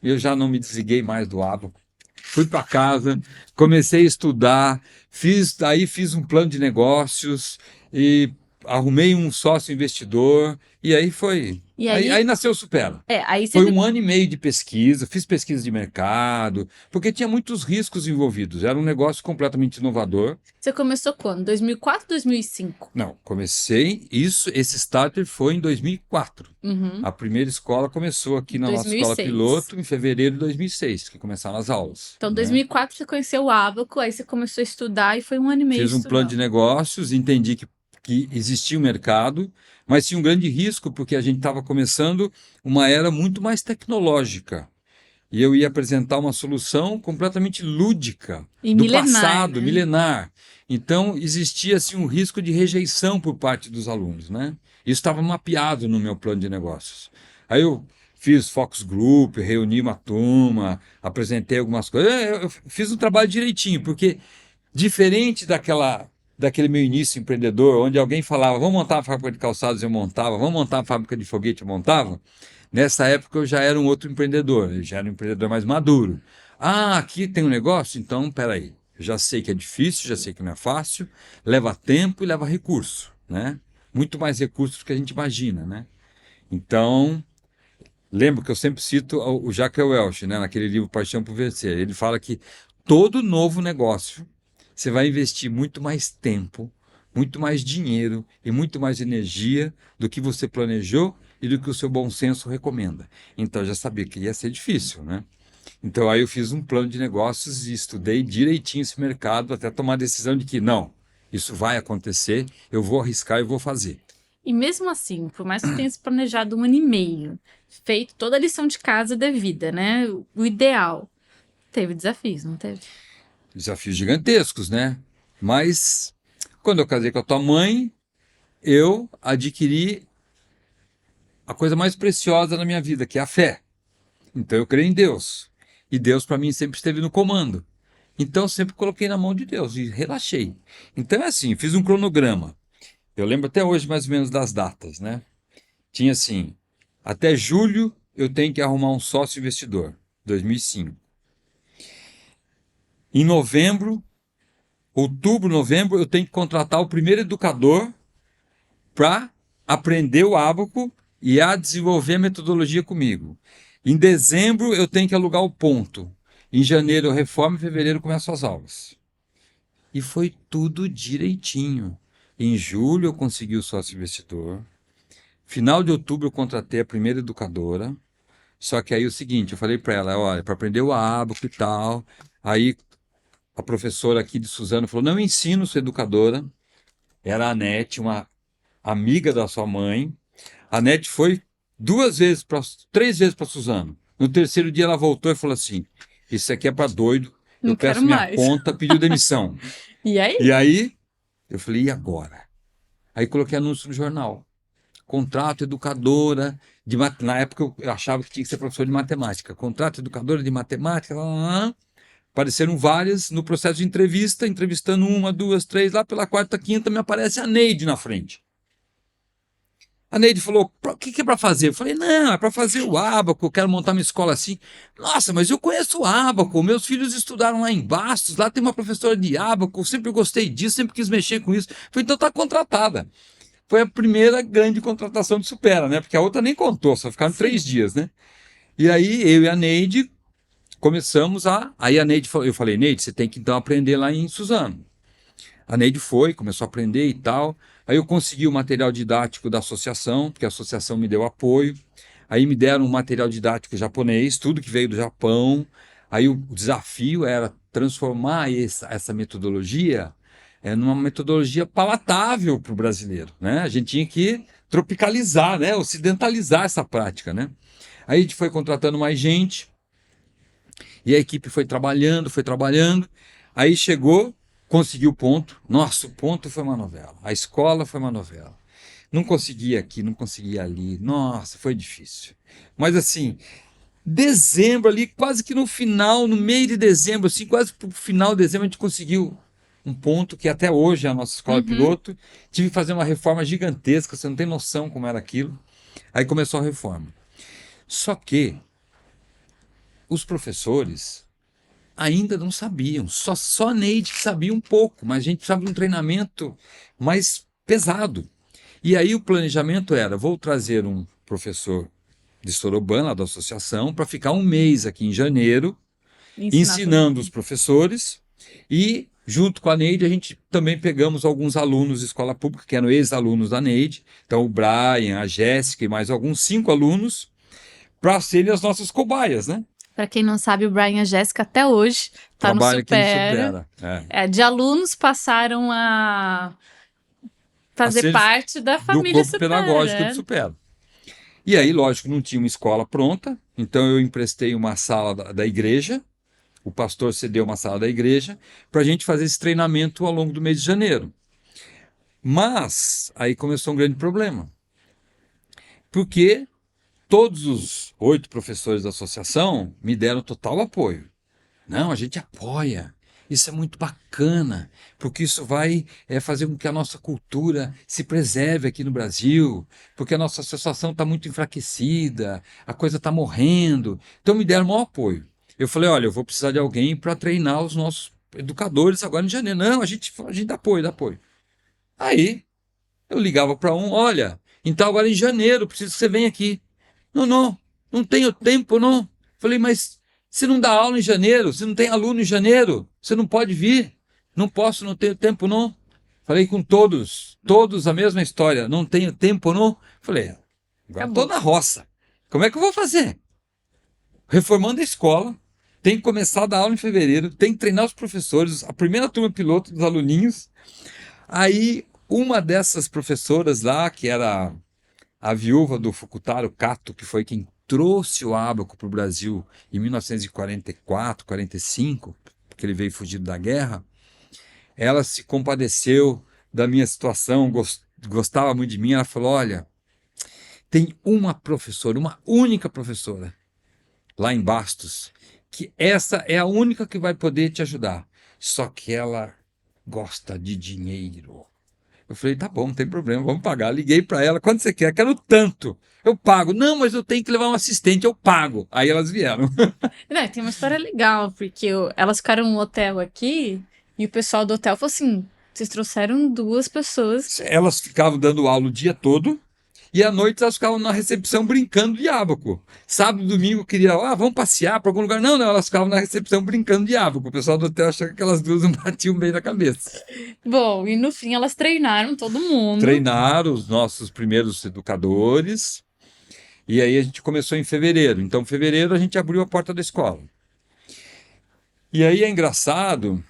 eu já não me desliguei mais do ábaco. Fui para casa, comecei a estudar, fiz um plano de negócios e arrumei um sócio investidor e aí foi. E Aí nasceu o Supera. aí Foi você 1 ano e meio de pesquisa, fiz pesquisa de mercado, porque tinha muitos riscos envolvidos. Era um negócio completamente inovador. Você começou quando? 2004, 2005? Não, esse starter foi em 2004. Uhum. A primeira escola começou aqui na nossa escola 2006. piloto em fevereiro de 2006, que começaram as aulas. Então, né? 2004 você conheceu o ábaco, aí você começou a estudar e foi 1 ano e meio Fiz um plano de estudando. negócios, entendi que existia um mercado, mas tinha um grande risco, porque a gente estava começando uma era muito mais tecnológica. E eu ia apresentar uma solução completamente lúdica, E do milenar, passado, né? milenar. Então, existia assim, um risco de rejeição por parte dos alunos. Né? Isso estava mapeado no meu plano de negócios. Aí eu fiz focus group, reuni uma turma, apresentei algumas coisas. Eu fiz um trabalho direitinho, porque diferente daquele meu início empreendedor, onde alguém falava, vamos montar uma fábrica de calçados, eu montava, vamos montar uma fábrica de foguete, eu montava. Nessa época eu já era um outro empreendedor, eu já era um empreendedor mais maduro. Ah, aqui tem um negócio? Então, peraí, eu já sei que é difícil, já sei que não é fácil, leva tempo e leva recurso, né? Muito mais recursos do que a gente imagina, né? Então, lembro que eu sempre cito o Jacques Welch, né, naquele livro Paixão por Vencer. Ele fala que todo novo negócio você vai investir muito mais tempo, muito mais dinheiro e muito mais energia do que você planejou e do que o seu bom senso recomenda. Então eu já sabia que ia ser difícil, né? Então aí eu fiz um plano de negócios e estudei direitinho esse mercado até tomar a decisão de que não, isso vai acontecer, eu vou arriscar e vou fazer. E mesmo assim, por mais que você tenha se planejado 1 ano e meio, feito toda a lição de casa devida, né? O ideal. Teve desafios, não teve? Desafios gigantescos, né? Mas quando eu casei com a tua mãe, eu adquiri a coisa mais preciosa na minha vida, que é a fé. Então eu creio em Deus. E Deus para mim sempre esteve no comando. Então eu sempre coloquei na mão de Deus e relaxei. Então é assim, fiz um cronograma. Eu lembro até hoje mais ou menos das datas, né? Tinha assim, até julho eu tenho que arrumar um sócio investidor, 2005. Em novembro, outubro, novembro, eu tenho que contratar o primeiro educador para aprender o ábaco e a desenvolver a metodologia comigo. Em dezembro, eu tenho que alugar o ponto. Em janeiro, eu reformo, em fevereiro, começo as aulas. E foi tudo direitinho. Em julho, eu consegui o sócio investidor. Final de outubro, eu contratei a primeira educadora. Só que aí o seguinte, eu falei para ela, olha, para aprender o ábaco e tal. Aí a professora aqui de Suzano falou, não, eu ensino sua educadora. Era a Anete, uma amiga da sua mãe. A Anete foi 3 vezes para Suzano. No terceiro dia ela voltou e falou assim, isso aqui é para doido, eu Não quero peço minha mais. conta, pediu demissão. E aí? E aí, eu falei, e agora? Aí coloquei anúncio no jornal. Contrato educadora na época eu achava que tinha que ser professor de matemática. Contrato educadora de matemática. Apareceram várias no processo de entrevista, entrevistando uma, duas, três, lá pela quarta, quinta me aparece a Neide na frente. A Neide falou, o que é para fazer? Eu falei, não, é para fazer o ábaco, eu quero montar uma escola assim. Nossa, mas eu conheço o ábaco, meus filhos estudaram lá em Bastos, lá tem uma professora de ábaco, eu sempre gostei disso, sempre quis mexer com isso. Eu falei, então tá contratada. Foi a primeira grande contratação de Supera, né? Porque a outra nem contou, só ficaram 3 dias, né? E aí eu e a Neide começamos a... Aí a Neide falou, eu falei, Neide, você tem que então aprender lá em Suzano. A Neide foi, começou a aprender e tal. Aí eu consegui o material didático da associação, porque a associação me deu apoio. Aí me deram um material didático japonês, tudo que veio do Japão. Aí o desafio era transformar essa metodologia numa metodologia palatável para o brasileiro, né? A gente tinha que tropicalizar, né? Ocidentalizar essa prática, né? Aí a gente foi contratando mais gente e a equipe foi trabalhando, foi trabalhando. Aí chegou, conseguiu o ponto. Nossa, o ponto foi uma novela. A escola foi uma novela. Não conseguia aqui, não conseguia ali. Nossa, foi difícil. Mas assim, dezembro ali, quase que no final, no meio de dezembro, assim, quase pro final de dezembro, a gente conseguiu um ponto que até hoje é a nossa escola piloto. Tive que fazer uma reforma gigantesca, você não tem noção como era aquilo. Aí começou a reforma. Só que os professores ainda não sabiam, só a Neide que sabia um pouco, mas a gente precisava de um treinamento mais pesado. E aí o planejamento era, vou trazer um professor de Sorobana, da associação, para ficar um mês aqui em janeiro, ensinando os professores, e junto com a Neide a gente também pegamos alguns alunos de escola pública, que eram ex-alunos da Neide, então o Brian, a Jéssica e mais alguns 5 alunos, para serem as nossas cobaias, né? Para quem não sabe, o Brian e a Jéssica até hoje tá no Trabalha aqui no Supera. Supera. De alunos passaram a fazer parte da do família corpo Supera. pedagógico do Supera. E aí, lógico, não tinha uma escola pronta, então eu emprestei uma sala da igreja, o pastor cedeu uma sala da igreja, para a gente fazer esse treinamento ao longo do mês de janeiro. Mas aí começou um grande problema, porque todos os 8 professores da associação me deram total apoio. Não, a gente apoia. Isso é muito bacana, porque isso vai fazer com que a nossa cultura se preserve aqui no Brasil, porque a nossa associação está muito enfraquecida, a coisa está morrendo. Então me deram o maior apoio. Eu falei, olha, eu vou precisar de alguém para treinar os nossos educadores agora em janeiro. Não, a gente dá apoio, dá apoio. Aí eu ligava para um, olha, então agora em janeiro, preciso que você venha aqui. Não tenho tempo, não. Falei, mas se não dá aula em janeiro, se não tem aluno em janeiro, você não pode vir. Não posso, não tenho tempo, não. Falei com todos a mesma história. Não tenho tempo, não. Falei, agora estou na roça. Como é que eu vou fazer? Reformando a escola, tem que começar a dar aula em fevereiro, tem que treinar os professores, a primeira turma piloto dos aluninhos. Aí, uma dessas professoras lá, que era a viúva do Fukutaro Kato, que foi quem trouxe o ábaco para o Brasil em 1944, 45, porque ele veio fugido da guerra, ela se compadeceu da minha situação, gostava muito de mim, ela falou, olha, tem uma professora, uma única professora, lá em Bastos, que essa é a única que vai poder te ajudar, só que ela gosta de dinheiro. Eu falei, tá bom, não tem problema, vamos pagar. Liguei para ela, quanto você quer? Quero tanto. Eu pago. Não, mas eu tenho que levar um assistente, eu pago. Aí elas vieram. Não, tem uma história legal, porque elas ficaram no hotel aqui e o pessoal do hotel falou assim, vocês trouxeram 2 pessoas. Elas ficavam dando aula o dia todo e à noite elas ficavam na recepção brincando de ábaco. Sábado e domingo queria, vamos passear para algum lugar. Não, elas ficavam na recepção brincando de ábaco. O pessoal do hotel achava que aquelas 2 não batiam bem na cabeça. Bom, e no fim elas treinaram todo mundo. Treinaram os nossos primeiros educadores. E aí a gente começou em fevereiro. Então, em fevereiro a gente abriu a porta da escola. E aí é engraçado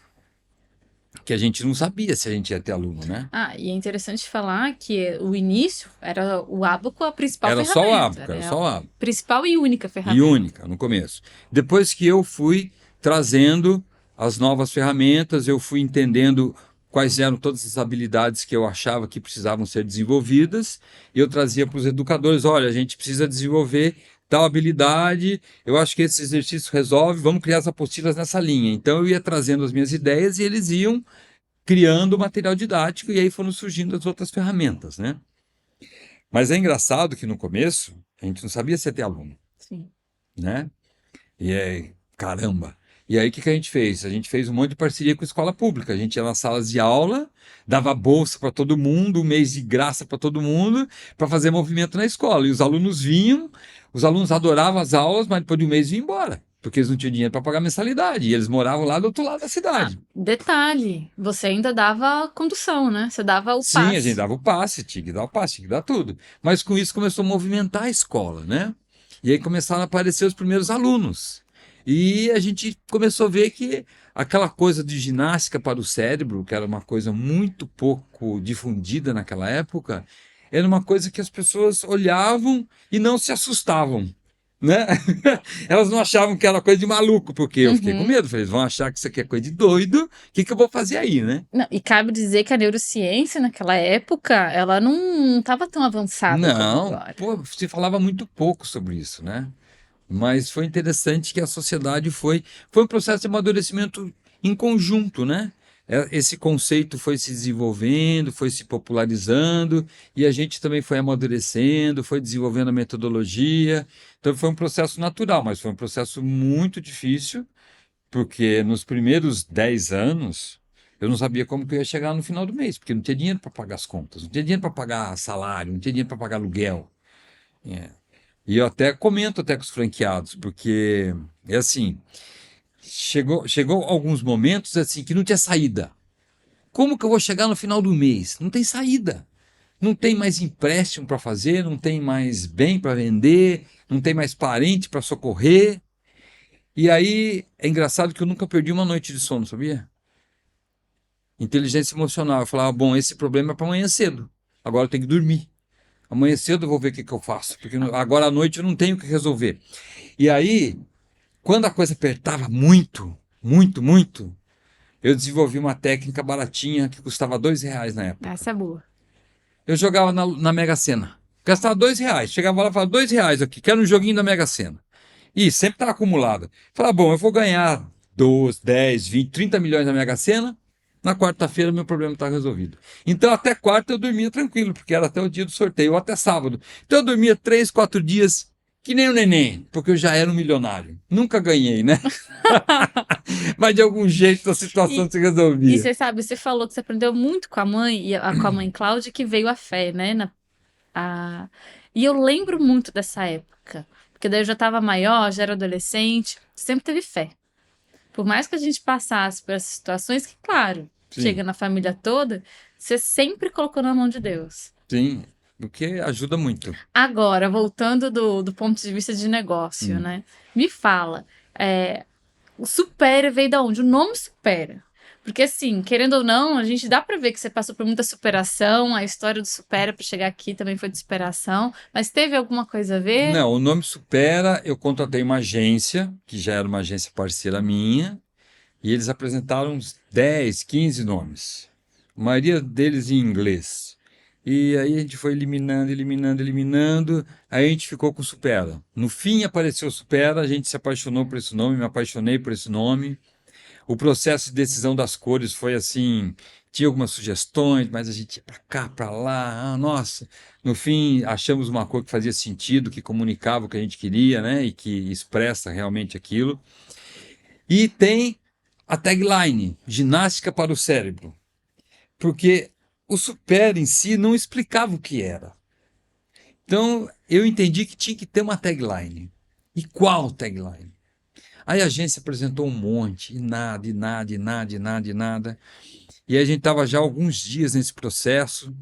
que a gente não sabia se a gente ia ter aluno, né? E é interessante falar que o início era o ábaco a principal Era ferramenta. só o ábaco, era só o ábaco. Principal e única ferramenta. E única, no começo. Depois que eu fui trazendo as novas ferramentas, eu fui entendendo quais eram todas as habilidades que eu achava que precisavam ser desenvolvidas, e eu trazia para os educadores, olha, a gente precisa desenvolver tal habilidade, eu acho que esse exercício resolve, vamos criar as apostilas nessa linha. Então eu ia trazendo as minhas ideias e eles iam criando o material didático, e aí foram surgindo as outras ferramentas, né? Mas é engraçado que no começo a gente não sabia se ia ter aluno, Sim. né? E aí, caramba. E aí, o que que a gente fez? A gente fez um monte de parceria com a escola pública. A gente ia nas salas de aula, dava bolsa para todo mundo, um mês de graça para todo mundo, para fazer movimento na escola. E os alunos vinham, os alunos adoravam as aulas, mas depois de um mês vinham embora, porque eles não tinham dinheiro para pagar mensalidade. E eles moravam lá do outro lado da cidade. Detalhe, você ainda dava condução, né? Você dava o Sim, a gente passe. dava o passe, tinha que dar o passe, tinha que dar tudo. Mas com isso começou a movimentar a escola, né? E aí começaram a aparecer os primeiros alunos. E a gente começou a ver que aquela coisa de ginástica para o cérebro, que era uma coisa muito pouco difundida naquela época, era uma coisa que as pessoas olhavam e não se assustavam, né? Elas não achavam que era coisa de maluco, porque eu fiquei com Uhum. medo. Falei, eles vão achar que isso aqui é coisa de doido, o que que eu vou fazer aí, né? Não, e cabe dizer que a neurociência naquela época, ela não estava tão avançada como Não, agora. pô, se falava muito pouco sobre isso, né? Mas foi interessante que a sociedade foi um processo de amadurecimento em conjunto, né? Esse conceito foi se desenvolvendo, foi se popularizando, e a gente também foi amadurecendo, foi desenvolvendo a metodologia. Então foi um processo natural, mas foi um processo muito difícil, porque nos primeiros 10 anos eu não sabia como que eu ia chegar no final do mês, porque não tinha dinheiro para pagar as contas, não tinha dinheiro para pagar salário, não tinha dinheiro para pagar aluguel. É. E eu até comento até com os franqueados, porque é assim, chegou alguns momentos assim que não tinha saída. Como que eu vou chegar no final do mês? Não tem saída. Não tem mais empréstimo para fazer, não tem mais bem para vender, não tem mais parente para socorrer. E aí é engraçado que eu nunca perdi uma noite de sono, sabia? Inteligência emocional. Eu falava, bom, esse problema é para amanhã cedo. Agora eu tenho que dormir. Amanhã cedo eu vou ver o que que eu faço, porque agora à noite eu não tenho o que resolver. E aí, quando a coisa apertava muito, muito, muito, eu desenvolvi uma técnica baratinha que custava R$ 2 na época. Essa é boa. Eu jogava na Mega Sena. Gastava R$ 2. Chegava lá e falava, R$ 2 aqui, quero um joguinho da Mega Sena. E sempre estava acumulado. Falava, bom, eu vou ganhar 12, 10, 20, 30 milhões na Mega Sena. Na quarta-feira meu problema está resolvido. Então até quarta eu dormia tranquilo, porque era até o dia do sorteio, ou até sábado. Então eu dormia 3, 4 dias que nem o neném, porque eu já era um milionário. Nunca ganhei, né? Mas de algum jeito a situação E, se e resolvia. você sabe, você falou que você aprendeu muito com a mãe, com a mãe Cláudia, que veio a fé, né? E eu lembro muito dessa época. Porque daí eu já estava maior, já era adolescente, sempre teve fé. Por mais que a gente passasse por essas situações, que, claro, chega Sim, na família toda, você sempre colocou na mão de Deus. sim, porque ajuda muito. Agora, voltando do ponto de vista de negócio, Hum. né? Me fala, o Supera veio da onde? O nome Supera. Porque, assim, querendo ou não, a gente dá pra ver que você passou por muita superação, a história do Supera pra chegar aqui também foi de superação, mas teve alguma coisa a ver? Não, o nome Supera, eu contratei uma agência, que já era uma agência parceira minha, e eles apresentaram uns 10, 15 nomes. A maioria deles em inglês. E aí a gente foi eliminando, eliminando, eliminando. Aí a gente ficou com Supera. No fim apareceu Supera, a gente se apaixonou por esse nome, me apaixonei por esse nome. O processo de decisão das cores foi assim, tinha algumas sugestões, mas a gente ia para cá, para lá, nossa. No fim, achamos uma cor que fazia sentido, que comunicava o que a gente queria, né? E que expressa realmente aquilo. E tem a tagline, ginástica para o cérebro. Porque o Super em si não explicava o que era. Então, eu entendi que tinha que ter uma tagline. E qual tagline? Aí a agência apresentou um monte, e nada, e nada, e nada, e nada, e nada. E aí a gente estava já alguns dias nesse processo.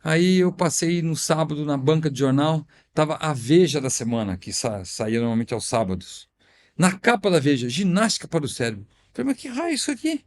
Aí eu passei no sábado na banca de jornal, estava a Veja da semana, que saía normalmente aos sábados. Na capa da Veja, ginástica para o cérebro. Falei, mas que raio é isso aqui?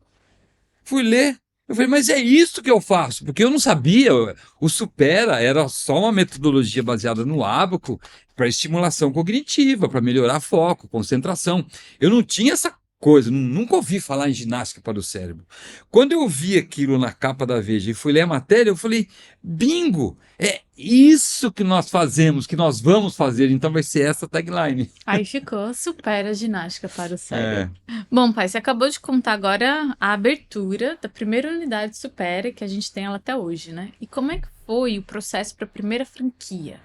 Fui ler. Eu falei, mas é isso que eu faço, porque eu não sabia. O Supera era só uma metodologia baseada no ábaco para estimulação cognitiva, para melhorar foco, concentração. Eu não tinha essa coisa, nunca ouvi falar em ginástica para o cérebro. Quando eu vi aquilo na capa da Veja e fui ler a matéria, eu falei, bingo, é isso que nós fazemos, que nós vamos fazer, então vai ser essa tagline. Aí ficou, supera a ginástica para o É. cérebro. Bom, pai, você acabou de contar agora a abertura da primeira unidade Supera, que a gente tem ela até hoje, né? E como é que foi o processo para a primeira franquia?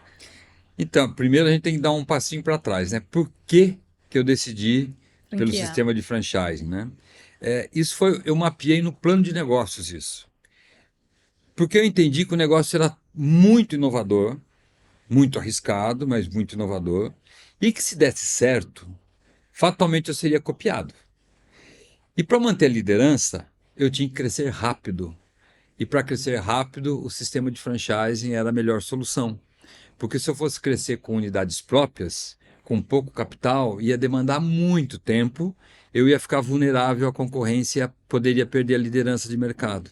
Então, primeiro a gente tem que dar um passinho para trás, né? Por que que eu decidi pelo Franquear. sistema de franchising, né? Eu mapeei no plano de negócios isso. Porque eu entendi que o negócio era muito inovador, muito arriscado, mas muito inovador, e que se desse certo, fatalmente eu seria copiado. E para manter a liderança, eu tinha que crescer rápido. E para crescer rápido, o sistema de franchising era a melhor solução. Porque se eu fosse crescer com unidades próprias, com pouco capital, ia demandar muito tempo, eu ia ficar vulnerável à concorrência, poderia perder a liderança de mercado.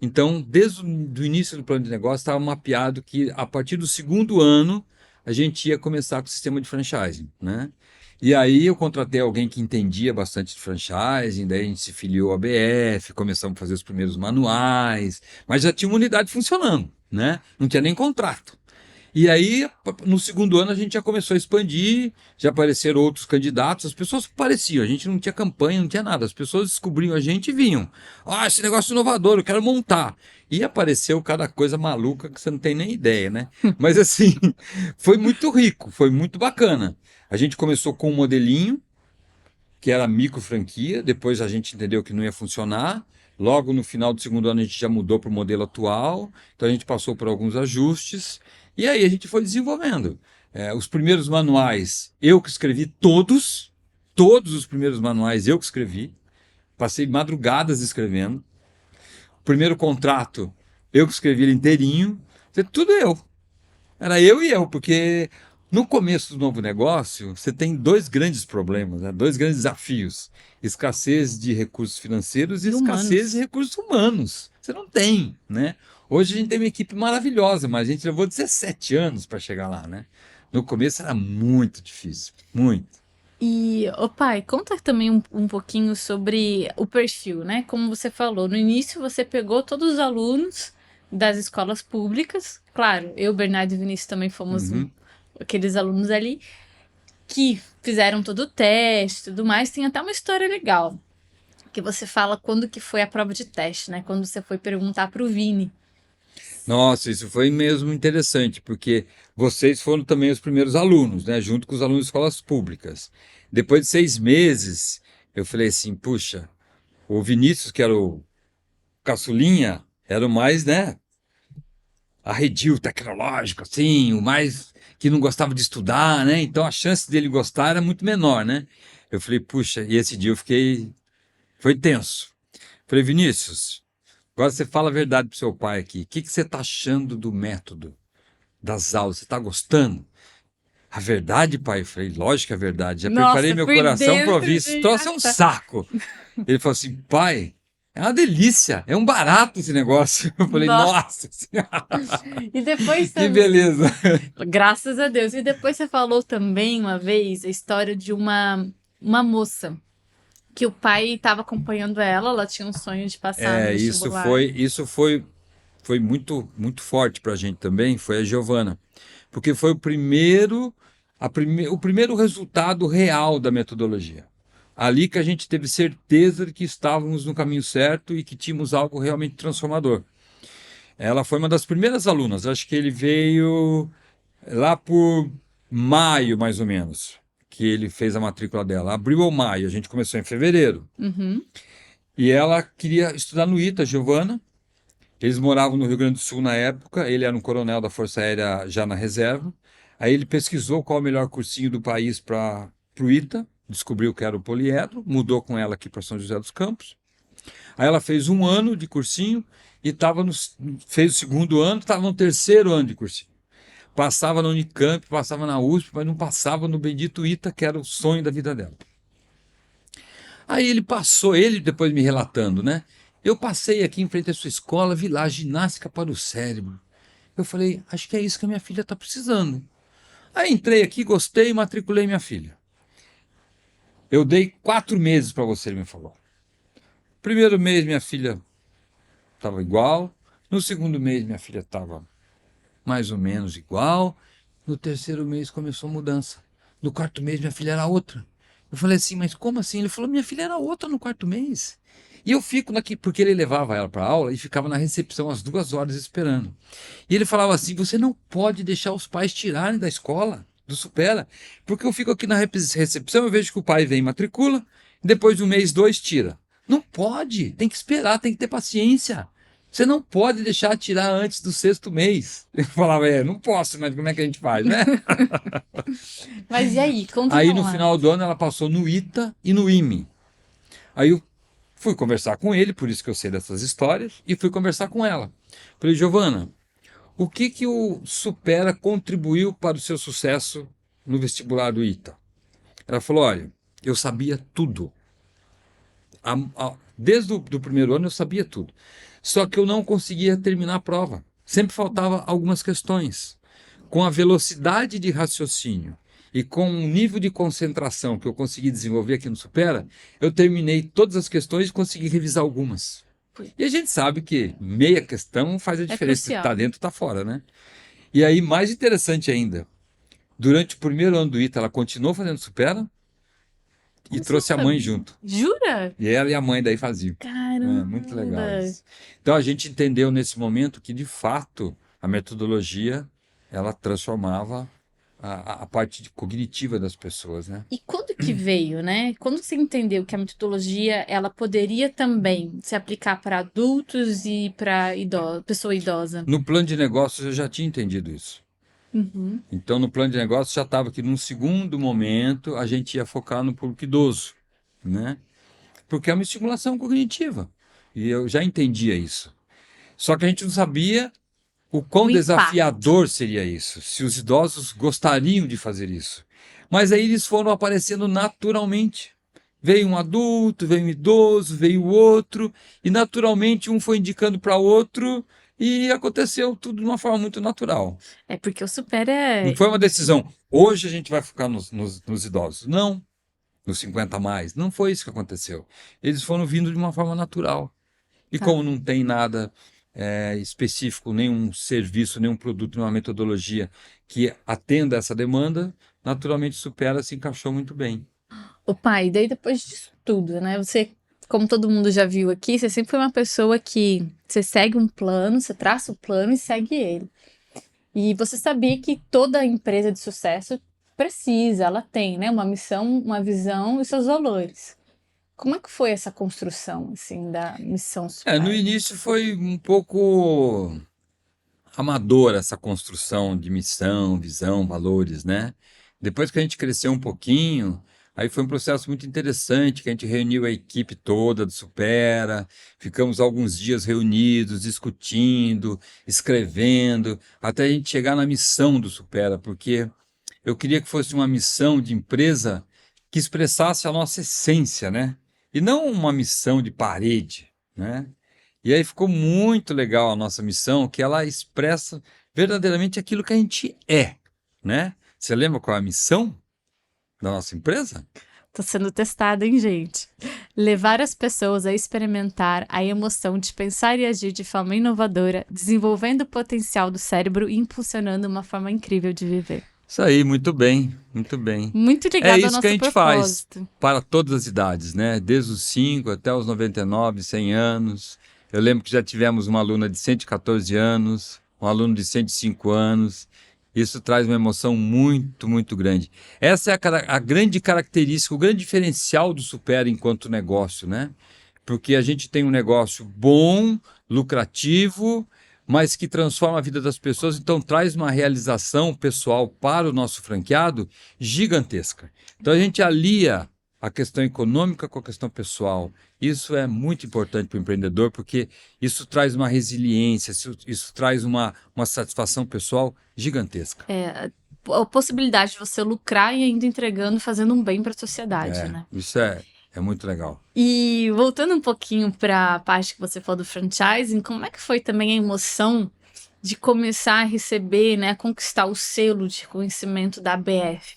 Então, desde o início do plano de negócio, estava mapeado que a partir do segundo ano a gente ia começar com o sistema de franchising, né? E aí eu contratei alguém que entendia bastante de franchising, daí a gente se filiou à BF, começamos a fazer os primeiros manuais, mas já tinha uma unidade funcionando, né? Não tinha nem contrato. E aí, no segundo ano, a gente já começou a expandir, já apareceram outros candidatos, as pessoas apareciam, a gente não tinha campanha, não tinha nada, as pessoas descobriam a gente e vinham. Ah, esse negócio inovador, eu quero montar. E apareceu cada coisa maluca que você não tem nem ideia, né? Mas assim, foi muito rico, foi muito bacana. A gente começou com um modelinho, que era micro franquia, depois a gente entendeu que não ia funcionar. Logo no final do segundo ano a gente já mudou para o modelo atual, então a gente passou por alguns ajustes e aí a gente foi desenvolvendo. Os primeiros manuais eu que escrevi todos os primeiros manuais eu que escrevi, passei madrugadas escrevendo. O primeiro contrato eu que escrevi ele inteirinho, tudo eu. Era eu e eu, porque no começo do novo negócio, você tem dois grandes problemas, né? Dois grandes desafios: escassez de recursos financeiros e E escassez de humanos. recursos humanos. Você não tem, né? Hoje a gente tem uma equipe maravilhosa, mas a gente levou 17 anos para chegar lá, né? No começo era muito difícil, muito. E, ô pai, conta também um pouquinho sobre o perfil, né? Como você falou, no início você pegou todos os alunos das escolas públicas. Claro, eu, Bernardo e Vinícius também fomos Uhum. aqueles alunos ali que fizeram todo o teste e tudo mais. Tem até uma história legal, que você fala quando que foi a prova de teste, né? Quando você foi perguntar pro Vini. Nossa, isso foi mesmo interessante, porque vocês foram também os primeiros alunos, né? Junto com os alunos de escolas públicas. Depois de 6 meses, eu falei assim, puxa, o Vinícius, que era o caçulinha, era o mais, né, arredio tecnológico, assim, o mais que não gostava de estudar, né? Então a chance dele gostar era muito menor, né? Eu falei, puxa, e esse dia eu fiquei, foi tenso. Falei, Vinícius, agora você fala a verdade pro seu pai aqui. O que que você tá achando do método das aulas? Você tá gostando? A verdade, pai? Eu falei, lógico que é verdade. Já preparei Nossa, meu por coração para dentro ouvir. Esse de troço é um achar. saco. Ele falou assim, pai, é uma delícia, é um barato esse negócio. Eu falei, Nossa. nossa, E depois que também. beleza. Graças a Deus. E depois você falou também uma vez a história de uma moça que o pai estava acompanhando ela, ela tinha um sonho de passar no vestibular. Foi muito forte para a gente também, foi a Giovana, porque foi o primeiro resultado real da metodologia. Ali que a gente teve certeza de que estávamos no caminho certo e que tínhamos algo realmente transformador. Ela foi uma das primeiras alunas, acho que ele veio lá por maio, mais ou menos, que ele fez a matrícula dela. Abril ou maio, a gente começou em fevereiro. Uhum. E ela queria estudar no ITA, Giovana. Eles moravam no Rio Grande do Sul na época, ele era um coronel da Força Aérea já na reserva. Aí ele pesquisou qual o melhor cursinho do país para o ITA, descobriu que era o Poliedro, mudou com ela aqui para São José dos Campos. Aí ela fez um ano de cursinho e fez o segundo ano, estava no terceiro ano de cursinho. Passava na Unicamp, passava na USP, mas não passava no bendito ITA, que era o sonho da vida dela. Aí ele passou, ele depois me relatando, né? Eu passei aqui em frente à sua escola, vi lá ginástica para o cérebro. Eu falei, acho que é isso que a minha filha está precisando. Aí entrei aqui, gostei e matriculei minha filha. eu dei 4 meses para você, ele me falou. Primeiro mês minha filha estava igual, no segundo mês minha filha estava mais ou menos igual, no terceiro mês começou a mudança, no quarto mês minha filha era outra. Eu falei assim, mas como assim? Ele falou, minha filha era outra no quarto mês. E eu fico aqui, porque ele levava ela para aula e ficava na recepção às 2 horas esperando. E ele falava assim, você não pode deixar os pais tirarem da escola, do Supera, porque eu fico aqui na recepção, eu vejo que o pai vem, matricula, depois do mês 2 tira. Não pode, tem que esperar, tem que ter paciência. Você não pode deixar tirar antes do 6º mês. Eu falava, não posso, mas como é que a gente faz, né? Mas e aí? Conta Aí então no lá. final do ano ela passou no ITA e no IME. Aí eu fui conversar com ele, por isso que eu sei dessas histórias, e fui conversar com ela. Falei, Giovana, o que o Supera contribuiu para o seu sucesso no vestibular do ITA? Ela falou, olha, eu sabia tudo. Desde o primeiro ano eu sabia tudo. Só que eu não conseguia terminar a prova. Sempre faltava algumas questões. Com a velocidade de raciocínio e com o nível de concentração que eu consegui desenvolver aqui no Supera, eu terminei todas as questões e consegui revisar algumas. E a gente sabe que meia questão faz a diferença. Se está dentro, está fora, né? E aí, mais interessante ainda, durante o primeiro ano do ITA, ela continuou fazendo Supera e trouxe a mãe junto. Jura? E ela e a mãe daí faziam. Caramba! Muito legal isso. Então a gente entendeu nesse momento que, de fato, a metodologia ela transformava a parte cognitiva das pessoas, né? E quando que veio, né? Quando você entendeu que a metodologia ela poderia também se aplicar para adultos e para pessoa idosa? No plano de negócios eu já tinha entendido isso. Uhum. Então no plano de negócios já estava que num segundo momento a gente ia focar no público idoso, né? Porque é uma estimulação cognitiva. E eu já entendia isso. Só que a gente não sabia o quão desafiador seria isso, se os idosos gostariam de fazer isso. Mas aí eles foram aparecendo naturalmente. Veio um adulto, veio um idoso, veio outro, e naturalmente um foi indicando para outro, e aconteceu tudo de uma forma muito natural. É porque o Supera Não foi uma decisão, hoje a gente vai focar nos idosos. Não, nos 50 a mais. Não foi isso que aconteceu. Eles foram vindo de uma forma natural. E como não tem nada específico, nenhum serviço, nenhum produto, nenhuma metodologia que atenda essa demanda, naturalmente Supera se encaixou muito bem. O pai, daí depois disso tudo, né? Você, como todo mundo já viu aqui, você sempre foi uma pessoa que você segue um plano, você traça o plano e segue ele. E você sabia que toda empresa de sucesso precisa, ela tem, né? Uma missão, uma visão e seus valores. Como é que foi essa construção, assim, da missão Supera? No início foi um pouco amadora essa construção de missão, visão, valores, né? Depois que a gente cresceu um pouquinho, aí foi um processo muito interessante, que a gente reuniu a equipe toda do Supera, ficamos alguns dias reunidos, discutindo, escrevendo, até a gente chegar na missão do Supera, porque eu queria que fosse uma missão de empresa que expressasse a nossa essência, né? E não uma missão de parede, né? E aí ficou muito legal a nossa missão, que ela expressa verdadeiramente aquilo que a gente é, né? Você lembra qual é a missão da nossa empresa? Tô sendo testada, hein, gente? Levar as pessoas a experimentar a emoção de pensar e agir de forma inovadora, desenvolvendo o potencial do cérebro e impulsionando uma forma incrível de viver. Isso aí, muito bem, muito bem. Muito ligado ao É isso nosso que a gente propósito. faz para todas as idades, né? Desde os 5 até os 99, 100 anos. Eu lembro que já tivemos uma aluna de 114 anos, um aluno de 105 anos. Isso traz uma emoção muito, muito grande. Essa é a grande característica, o grande diferencial do Supera enquanto negócio, né? Porque a gente tem um negócio bom, lucrativo, mas que transforma a vida das pessoas, então traz uma realização pessoal para o nosso franqueado gigantesca. Então a gente alia a questão econômica com a questão pessoal. Isso é muito importante para o empreendedor, porque isso traz uma resiliência, isso traz uma satisfação pessoal gigantesca. A possibilidade de você lucrar e ainda entregando, fazendo um bem para a sociedade, né? Isso é muito legal. E voltando um pouquinho para a parte que você falou do franchising, como é que foi também a emoção de começar a receber, né, conquistar o selo de reconhecimento da ABF?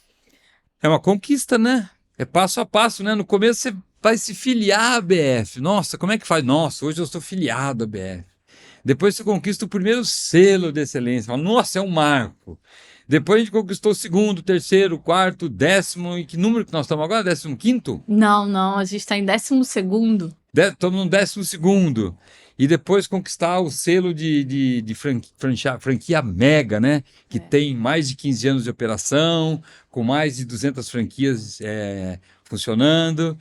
É uma conquista, né? É passo a passo, né? No começo você vai se filiar à BF. Nossa, como é que faz? Nossa, hoje eu sou filiado à BF. Depois você conquista o primeiro selo de excelência. Fala, nossa, é um marco. Depois a gente conquistou o segundo, terceiro, quarto, décimo. E que número que nós estamos agora? 15º? Não, a gente está em 12º. Estamos no 12º. E depois conquistar o selo de franquia mega, né? Que tem mais de 15 anos de operação, com mais de 200 franquias funcionando,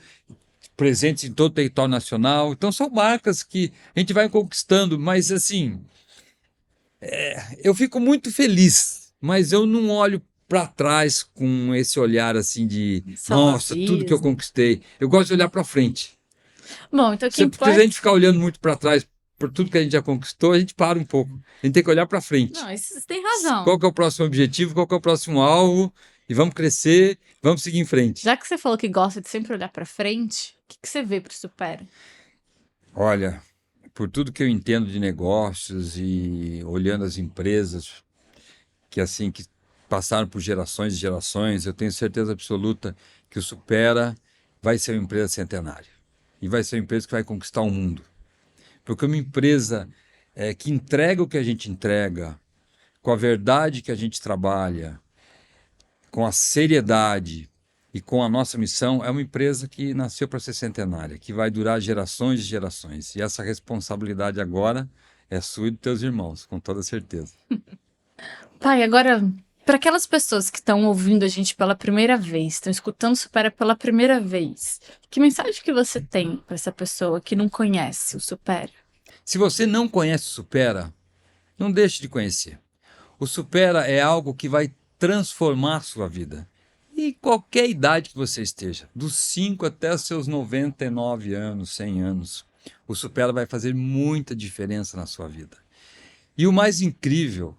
presentes em todo o território nacional. Então são marcas que a gente vai conquistando, mas assim, eu fico muito feliz, mas eu não olho para trás com esse olhar assim de, nossa, tudo que eu conquistei. Eu gosto de olhar para frente. Bom, então Se a gente ficar olhando muito para trás por tudo que a gente já conquistou, a gente para um pouco. A gente tem que olhar para frente. Não, isso você tem razão. Qual que é o próximo objetivo? Qual que é o próximo alvo? E vamos crescer, vamos seguir em frente. Já que você falou que gosta de sempre olhar para frente, o que você vê para o Supera? Olha, por tudo que eu entendo de negócios e olhando as empresas que assim que passaram por gerações e gerações, eu tenho certeza absoluta que o Supera vai ser uma empresa centenária. E vai ser uma empresa que vai conquistar o mundo. Porque uma empresa que entrega o que a gente entrega, com a verdade que a gente trabalha, com a seriedade e com a nossa missão, é uma empresa que nasceu para ser centenária, que vai durar gerações e gerações. E essa responsabilidade agora é sua e dos teus irmãos, com toda certeza. Pai, agora, para aquelas pessoas que estão ouvindo a gente pela primeira vez, estão escutando o Supera pela primeira vez, que mensagem que você tem para essa pessoa que não conhece o Supera? Se você não conhece o Supera, não deixe de conhecer. O Supera é algo que vai transformar a sua vida. E qualquer idade que você esteja, dos 5 até os seus 99 anos, 100 anos, o Supera vai fazer muita diferença na sua vida. E o mais incrível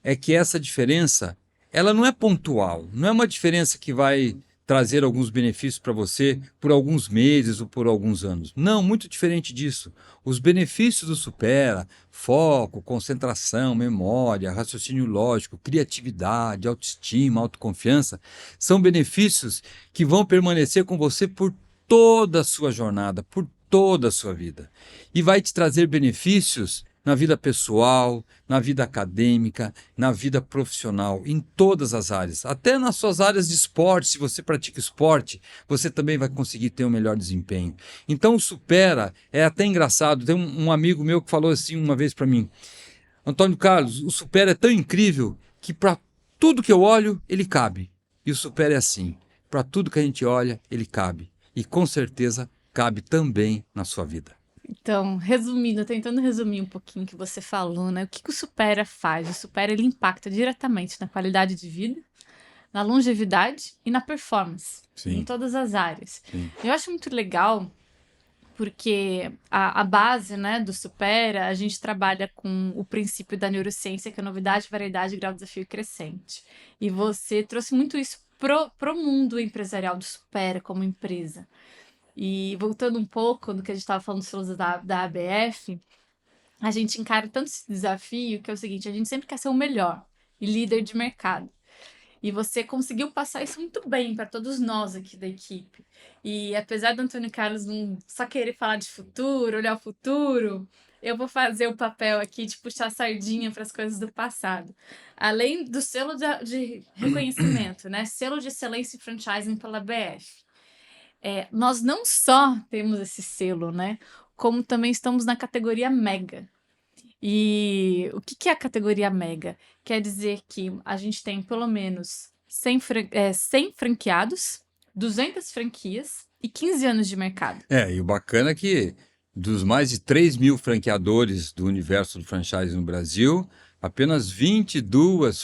é que essa diferença, ela não é pontual, não é uma diferença que vai trazer alguns benefícios para você por alguns meses ou por alguns anos. Não, muito diferente disso. Os benefícios do Supera, foco, concentração, memória, raciocínio lógico, criatividade, autoestima, autoconfiança, são benefícios que vão permanecer com você por toda a sua jornada, por toda a sua vida. E vai te trazer benefícios na vida pessoal, na vida acadêmica, na vida profissional, em todas as áreas. Até nas suas áreas de esporte, se você pratica esporte, você também vai conseguir ter um melhor desempenho. Então o Supera é até engraçado. Tem um amigo meu que falou assim uma vez para mim, Antônio Carlos, o Supera é tão incrível que para tudo que eu olho, ele cabe. E o Supera é assim, para tudo que a gente olha, ele cabe. E com certeza cabe também na sua vida. Então, resumindo, tentando resumir um pouquinho o que você falou, né? O que o Supera faz? O Supera, ele impacta diretamente na qualidade de vida, na longevidade e na performance, em todas as áreas. Sim. Eu acho muito legal porque a base, né, do Supera, a gente trabalha com o princípio da neurociência, que é novidade, variedade, grau, desafio e crescente. E você trouxe muito isso pro mundo empresarial do Supera como empresa. E voltando um pouco do que a gente estava falando sobre da ABF, a gente encara tanto esse desafio que é o seguinte, a gente sempre quer ser o melhor e líder de mercado. E você conseguiu passar isso muito bem para todos nós aqui da equipe. E apesar do Antônio Carlos não só querer falar de futuro, olhar o futuro, eu vou fazer o papel aqui de puxar a sardinha para as coisas do passado. Além do selo de reconhecimento, né? Selo de excelência em franchising pela BF. Nós não só temos esse selo, né? Como também estamos na categoria Mega. E o que é a categoria Mega? Quer dizer que a gente tem pelo menos 100 franqueados, 200 franquias e 15 anos de mercado. E o bacana é que dos mais de 3 mil franqueadores do universo do franchise no Brasil, apenas 22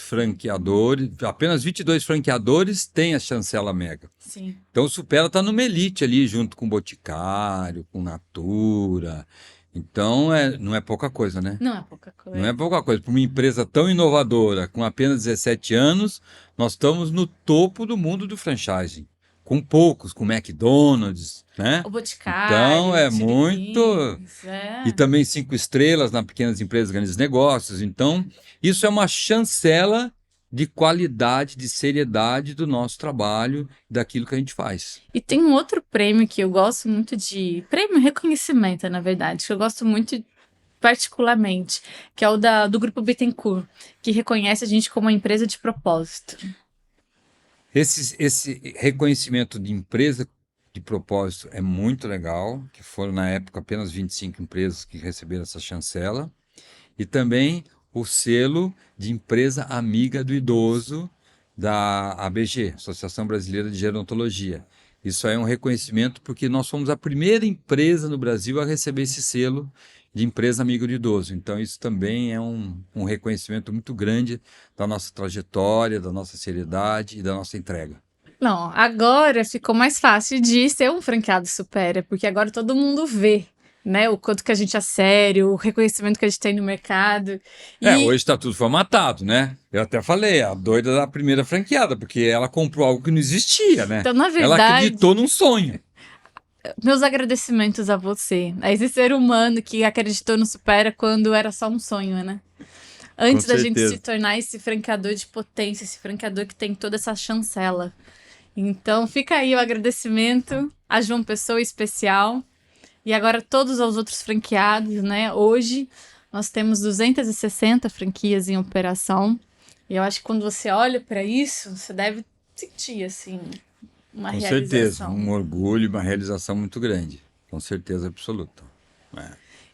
franqueadores têm a chancela Mega. Sim. Então o Supera está numa elite ali, junto com o Boticário, com Natura. Então não é pouca coisa, né? Não é pouca coisa. Não é pouca coisa. Para uma empresa tão inovadora, com apenas 17 anos, nós estamos no topo do mundo do franchising. Com poucos, com McDonald's, né? O Boticário. Então é Chili muito. Beans, E também 5 estrelas nas pequenas empresas, grandes negócios. Então, isso é uma chancela de qualidade, de seriedade do nosso trabalho, daquilo que a gente faz. E tem um outro prêmio que eu gosto muito de... Prêmio reconhecimento, na verdade, que eu gosto muito particularmente, que é o do Grupo Bittencourt, que reconhece a gente como uma empresa de propósito. Esse reconhecimento de empresa de propósito é muito legal, que foram na época apenas 25 empresas que receberam essa chancela, e também o selo de empresa amiga do idoso da ABG, Associação Brasileira de Gerontologia. Isso é um reconhecimento porque nós fomos a primeira empresa no Brasil a receber esse selo de empresa amiga do idoso. Então isso também é um reconhecimento muito grande da nossa trajetória, da nossa seriedade e da nossa entrega. Não, agora ficou mais fácil de ser um franqueado Supera, porque agora todo mundo vê, né, o quanto que a gente é sério, o reconhecimento que a gente tem no mercado. Hoje está tudo formatado, né? Eu até falei, a doida da primeira franqueada, porque ela comprou algo que não existia, né? Então, na verdade, ela acreditou num sonho. Meus agradecimentos a você, a esse ser humano que acreditou no Supera quando era só um sonho, né? Antes da gente se tornar esse franqueador de potência, esse franqueador que tem toda essa chancela. Então, fica aí o agradecimento a João Pessoa especial. E agora todos os outros franqueados, né? Hoje nós temos 260 franquias em operação. E eu acho que quando você olha para isso, você deve sentir, assim, uma realização. Com certeza, um orgulho, uma realização muito grande. Com certeza absoluta. É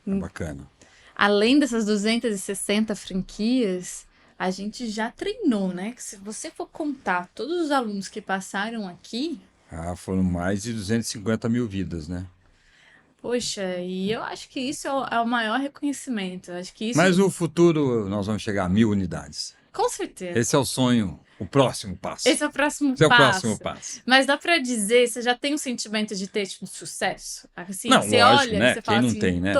bacana. Além dessas 260 franquias, a gente já treinou, né? Que se você for contar todos os alunos que passaram aqui... Foram mais de 250 mil vidas, né? Poxa, e eu acho que isso é o maior reconhecimento. Acho que isso... Mas no futuro nós vamos chegar a 1.000 unidades. Com certeza. Esse é o sonho, o próximo passo. Esse é o próximo Esse passo. é o próximo passo. Mas dá pra dizer, você já tem um sentimento de ter tido sucesso? Assim, não, você lógico, olha, né? você fala Quem assim, não tem, né?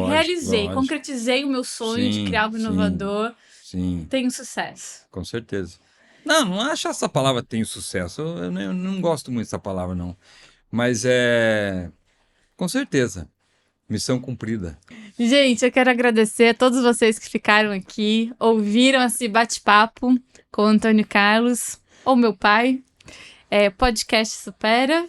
Realizei, concretizei o meu sonho de criar algo inovador. Sim. Tenho sucesso. Com certeza. Não acho essa palavra tenho sucesso. Eu não gosto muito dessa palavra, não. Mas com certeza. Missão cumprida. Gente, eu quero agradecer a todos vocês que ficaram aqui, ouviram esse bate-papo com o Antônio Carlos, ou meu pai, Podcast Supera.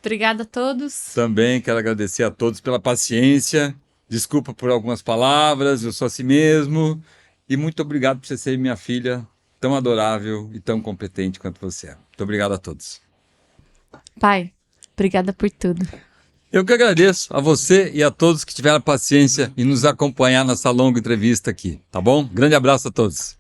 Obrigada a todos. Também quero agradecer a todos pela paciência. Desculpa por algumas palavras, eu sou assim mesmo. E muito obrigado por você ser minha filha, tão adorável e tão competente quanto você é. Muito obrigado a todos. Pai, obrigada por tudo. Eu que agradeço a você e a todos que tiveram paciência em nos acompanhar nessa longa entrevista aqui, tá bom? Grande abraço a todos.